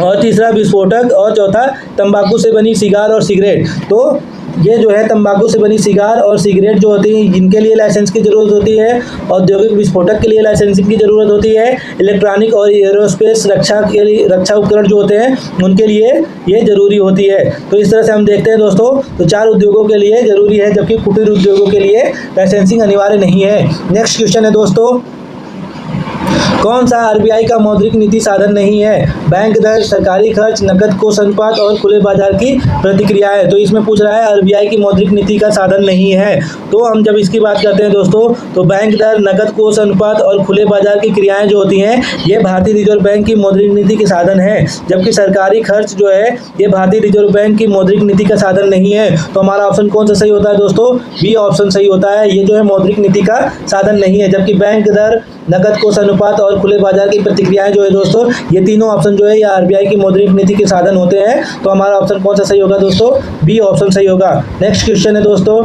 और तीसरा विस्फोटक, और चौथा तंबाकू से बनी सिगार और सिगरेट। तो ये जो है तंबाकू से बनी सिगार और सिगरेट जो होती है, जिनके लिए लाइसेंस की ज़रूरत होती है। औद्योगिक विस्फोटक के लिए लाइसेंसिंग की ज़रूरत होती है। इलेक्ट्रॉनिक और एरोस्पेस रक्षा के लिए, रक्षा उपकरण जो होते हैं उनके लिए ये ज़रूरी होती है। तो इस तरह से हम देखते हैं दोस्तों, तो 4 उद्योगों के लिए ज़रूरी है, जबकि कुटीर उद्योगों के लिए लाइसेंसिंग अनिवार्य नहीं है। नेक्स्ट क्वेश्चन है दोस्तों, कौन सा आरबीआई का मौद्रिक नीति साधन नहीं है? बैंक दर, सरकारी खर्च, नकद कोष अनुपात और खुले बाजार की प्रतिक्रियाएं। तो इसमें पूछ रहा है आरबीआई की मौद्रिक नीति का साधन नहीं है। तो हम जब इसकी बात करते हैं दोस्तों, तो बैंक दर, नकद कोष अनुपात और खुले बाजार की क्रियाएं जो होती हैं ये भारतीय रिजर्व बैंक की मौद्रिक नीति के साधन है। जबकि सरकारी खर्च जो है ये भारतीय रिजर्व बैंक की मौद्रिक नीति का साधन नहीं है। तो हमारा ऑप्शन कौन सा सही होता है दोस्तों? बी ऑप्शन सही होता है। ये जो है मौद्रिक नीति का साधन नहीं है। जबकि बैंक दर, नकद कोष अनुपात और खुले बाजार की प्रतिक्रियाएं जो है दोस्तों, ये तीनों ऑप्शन जो है ये आरबीआई की मौद्रिक नीति के साधन होते हैं। तो हमारा ऑप्शन कौन सा सही होगा दोस्तों? बी ऑप्शन सही होगा। नेक्स्ट क्वेश्चन है दोस्तों,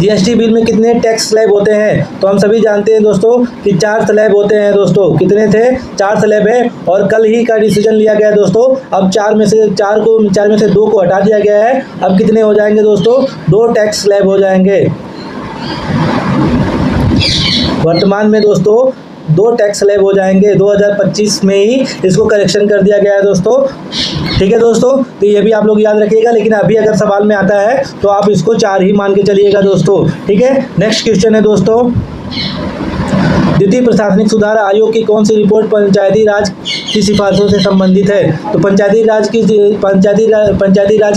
जीएसटी बिल में कितने टैक्स स्लैब होते हैं? तो हम सभी जानते हैं दोस्तों कि 4 स्लैब होते हैं दोस्तों। कितने थे? 4 स्लैब है, और कल ही का डिसीजन लिया गया है दोस्तों। अब 4 में से 2 को हटा दिया गया है। अब कितने हो जाएंगे दोस्तों? 2 टैक्स स्लैब हो जाएंगे। वर्तमान में दोस्तों 2 टैक्स स्लैब हो जाएंगे। 2025 में ही इसको करेक्शन कर दिया गया है दोस्तों। ठीक है दोस्तों, तो ये भी आप लोग याद रखिएगा। लेकिन अभी अगर सवाल में आता है तो आप इसको 4 ही मान के चलिएगा दोस्तों। ठीक है, नेक्स्ट क्वेश्चन है दोस्तों, द्वितीय प्रशासनिक सुधार आयोग की कौन सी रिपोर्ट पंचायती राज की सिफारिशों से संबंधित है। तो पंचायती राज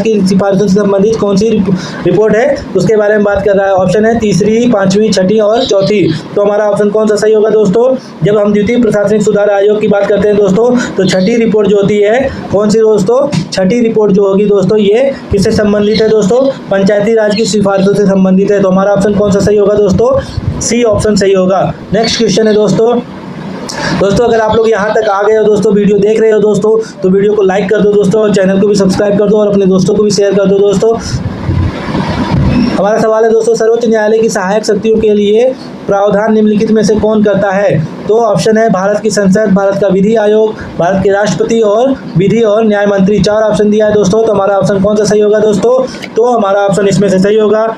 की सिफारिशों से संबंधित कौन सी रिपोर्ट है उसके बारे में बात कर रहा है। ऑप्शन है तीसरी, पांचवी, छठी और चौथी। तो हमारा ऑप्शन कौन सा सही होगा दोस्तों? जब हम द्वितीय प्रशासनिक सुधार आयोग की बात करते हैं दोस्तों, तो छठी रिपोर्ट जो होती है कौन सी दोस्तों? छठी रिपोर्ट जो होगी दोस्तों ये किससे संबंधित है दोस्तों? पंचायती राज की सिफारिशों से संबंधित है। तो हमारा ऑप्शन कौन सा सही होगा दोस्तों? सी ऑप्शन सही होगा। नेक्स्ट क्वेश्चन है दोस्तों, अगर आप लोग यहाँ तक आ गए हो दोस्तों, वीडियो देख रहे हो दोस्तों, तो वीडियो को लाइक कर दो दोस्तों, और चैनल को भी सब्सक्राइब कर दो और अपने दोस्तों को भी शेयर कर दो दोस्तों। हमारा सवाल है दोस्तों, सर्वोच्च न्यायालय की सहायक शक्तियों के लिए प्रावधान निम्नलिखित में से कौन करता है? तो ऑप्शन है भारत की संसद, भारत का विधि आयोग, भारत के राष्ट्रपति और विधि और न्याय मंत्री। 4 ऑप्शन दिया है दोस्तों। तो हमारा ऑप्शन कौन सा सही होगा दोस्तों? तो हमारा ऑप्शन इसमें से सही होगा।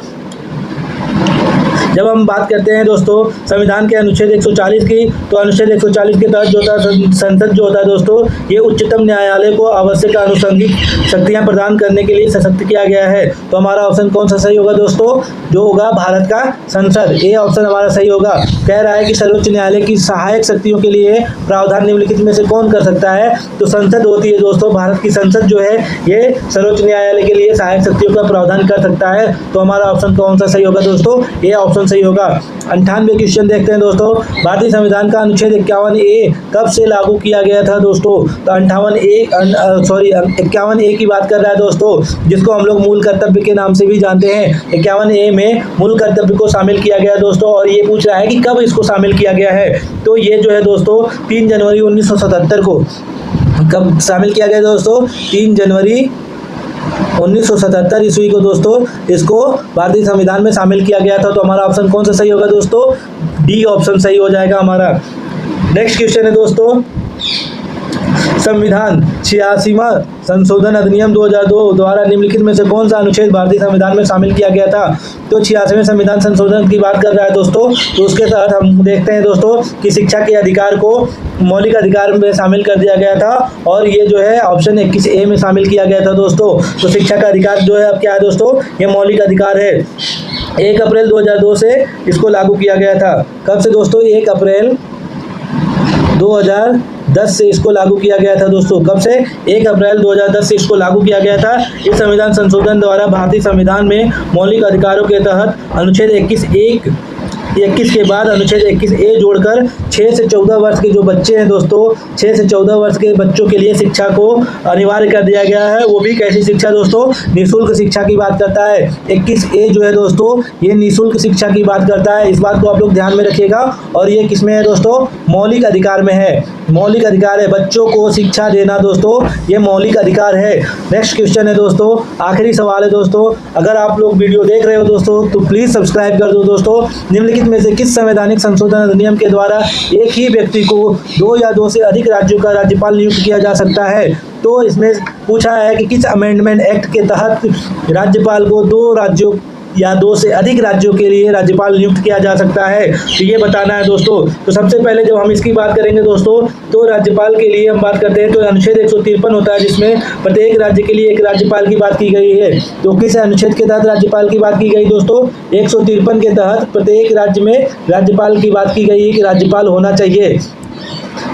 जब हम बात करते हैं दोस्तों संविधान के अनुच्छेद 140 की, तो अनुच्छेद 140 के तहत जो होता है संसद जो होता है दोस्तों, ये उच्चतम न्यायालय को आवश्यक आनुषंगिक शक्तियां प्रदान करने के लिए सशक्त किया गया है। तो हमारा ऑप्शन कौन सा सही होगा दोस्तों? जो होगा भारत का संसद, ये ऑप्शन हमारा सही होगा। कह रहा है कि सर्वोच्च न्यायालय की सहायक शक्तियों के लिए प्रावधान निम्नलिखित में से कौन कर सकता है? तो संसद होती है दोस्तों, भारत की संसद जो है ये सर्वोच्च न्यायालय के लिए सहायक शक्तियों का प्रावधान कर सकता है। तो हमारा ऑप्शन कौन सा सही होगा दोस्तों? ये ऑप्शन सही होगा। 98 क्वेश्चन देखते हैं दोस्तों, भारतीय संविधान का अनुच्छेद 51A कब से लागू किया गया था दोस्तों? तो 51A की बात कर रहा है दोस्तों, जिसको हम लोग मूल कर्तव्य के नाम से भी जानते हैं। 51A में मूल कर्तव्य को शामिल किया गया दोस्तों, और ये पूछ रहा है कि कब इसको शामिल किया गया है। तो ये जो है दोस्तों 3 जनवरी 1977 को कब शामिल किया गया दोस्तों? 3 जनवरी 1977 ईस्वी को दोस्तों इसको भारतीय संविधान में शामिल किया गया था। तो हमारा ऑप्शन कौन सा सही होगा दोस्तों? डी ऑप्शन सही हो जाएगा हमारा। नेक्स्ट क्वेश्चन है दोस्तों, संविधान 86वां संशोधन अधिनियम 2002 द्वारा निम्नलिखित में से कौन सा अनुच्छेद भारतीय संविधान में शामिल किया गया था? तो 86वें संविधान संशोधन की बात कर रहा है दोस्तों, तो उसके तहत हम देखते हैं दोस्तों कि शिक्षा के अधिकार को मौलिक अधिकार में शामिल कर दिया गया था, और ये जो है ऑप्शन 21A में शामिल किया गया था दोस्तों। तो शिक्षा का अधिकार जो है अब क्या है दोस्तों? ये मौलिक अधिकार है। 1 अप्रैल 2002 से इसको लागू किया गया था। कब से दोस्तों? 1 अप्रैल 2010 से इसको लागू किया गया था दोस्तों। कब से? 1 अप्रैल 2010 से इसको लागू किया गया था। इस संविधान संशोधन द्वारा भारतीय संविधान में मौलिक अधिकारों के तहत अनुच्छेद 21 के बाद अनुच्छेद 21A जोड़कर 6 से 14 वर्ष के जो बच्चे हैं दोस्तों, 6 से 14 वर्ष के बच्चों के लिए शिक्षा को अनिवार्य कर दिया गया है। वो भी कैसी शिक्षा दोस्तों? निःशुल्क शिक्षा की बात करता है। 21A जो है दोस्तों ये निःशुल्क शिक्षा की बात करता है। इस बात को आप लोग ध्यान में रखिएगा। और ये किसमें है दोस्तों? मौलिक अधिकार में है। मौलिक अधिकार है, बच्चों को शिक्षा देना दोस्तों ये मौलिक अधिकार है। नेक्स्ट क्वेश्चन है दोस्तों, आखिरी सवाल है दोस्तों, अगर आप लोग वीडियो देख रहे हो दोस्तों तो प्लीज़ सब्सक्राइब कर दो दोस्तों। निम्नलिखित में से किस संवैधानिक संशोधन अधिनियम के द्वारा एक ही व्यक्ति को 2 या 2 से अधिक राज्यों का राज्यपाल नियुक्त किया जा सकता है? तो इसमें पूछा है कि किस अमेंडमेंट एक्ट के तहत राज्यपाल को 2 राज्यों या 2 से अधिक राज्यों के लिए राज्यपाल नियुक्त किया जा सकता है, तो ये बताना है दोस्तों। तो सबसे पहले जब हम इसकी बात करेंगे दोस्तों, तो राज्यपाल के लिए हम बात करते हैं तो अनुच्छेद 153 होता है, जिसमें प्रत्येक राज्य के लिए एक राज्यपाल की बात की गई है। तो किस अनुच्छेद के तहत राज्यपाल की बात की गई दोस्तों? 153 के तहत प्रत्येक राज्य में राज्यपाल की बात की गई है कि राज्यपाल होना चाहिए।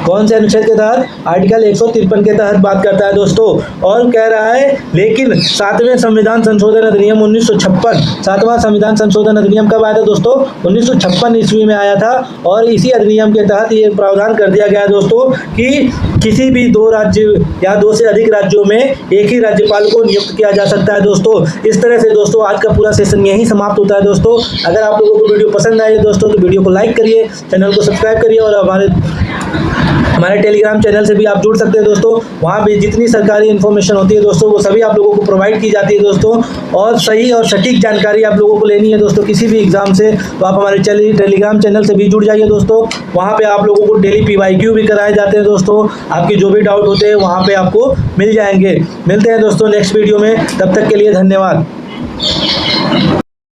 कौन से अनुच्छेद के तहत? आर्टिकल 153 के तहत बात करता है दोस्तों। और कह रहा है लेकिन 7वें संविधान संशोधन अधिनियम 1956, 7वां संविधान संशोधन अधिनियम कब आया था दोस्तों? 1956 ईस्वी में आया था। और इसी अधिनियम के तहत ये प्रावधान कर दिया गया दोस्तों कि किसी भी 2 राज्य या 2 से अधिक राज्यों में एक ही राज्यपाल को नियुक्त किया जा सकता है दोस्तों। इस तरह से दोस्तों आज का पूरा सेशन यहीं समाप्त होता है दोस्तों। अगर आप लोगों को वीडियो पसंद आए दोस्तों तो वीडियो को लाइक करिए, चैनल को सब्सक्राइब करिए, और हमारे टेलीग्राम चैनल से भी आप जुड़ सकते हैं दोस्तों। वहाँ भी जितनी सरकारी इन्फॉर्मेशन होती है दोस्तों वो सभी आप लोगों को प्रोवाइड की जाती है दोस्तों। और सही और सटीक जानकारी आप लोगों को लेनी है दोस्तों किसी भी एग्ज़ाम से, तो आप हमारे टेलीग्राम चैनल से भी जुड़ जाइए दोस्तों। वहाँ पे आप लोगों को डेली PYQ भी कराए जाते हैं दोस्तों। आपकी जो भी डाउट होते हैं वहाँ पे आपको मिल जाएंगे। मिलते हैं दोस्तों नेक्स्ट वीडियो में, तब तक के लिए धन्यवाद।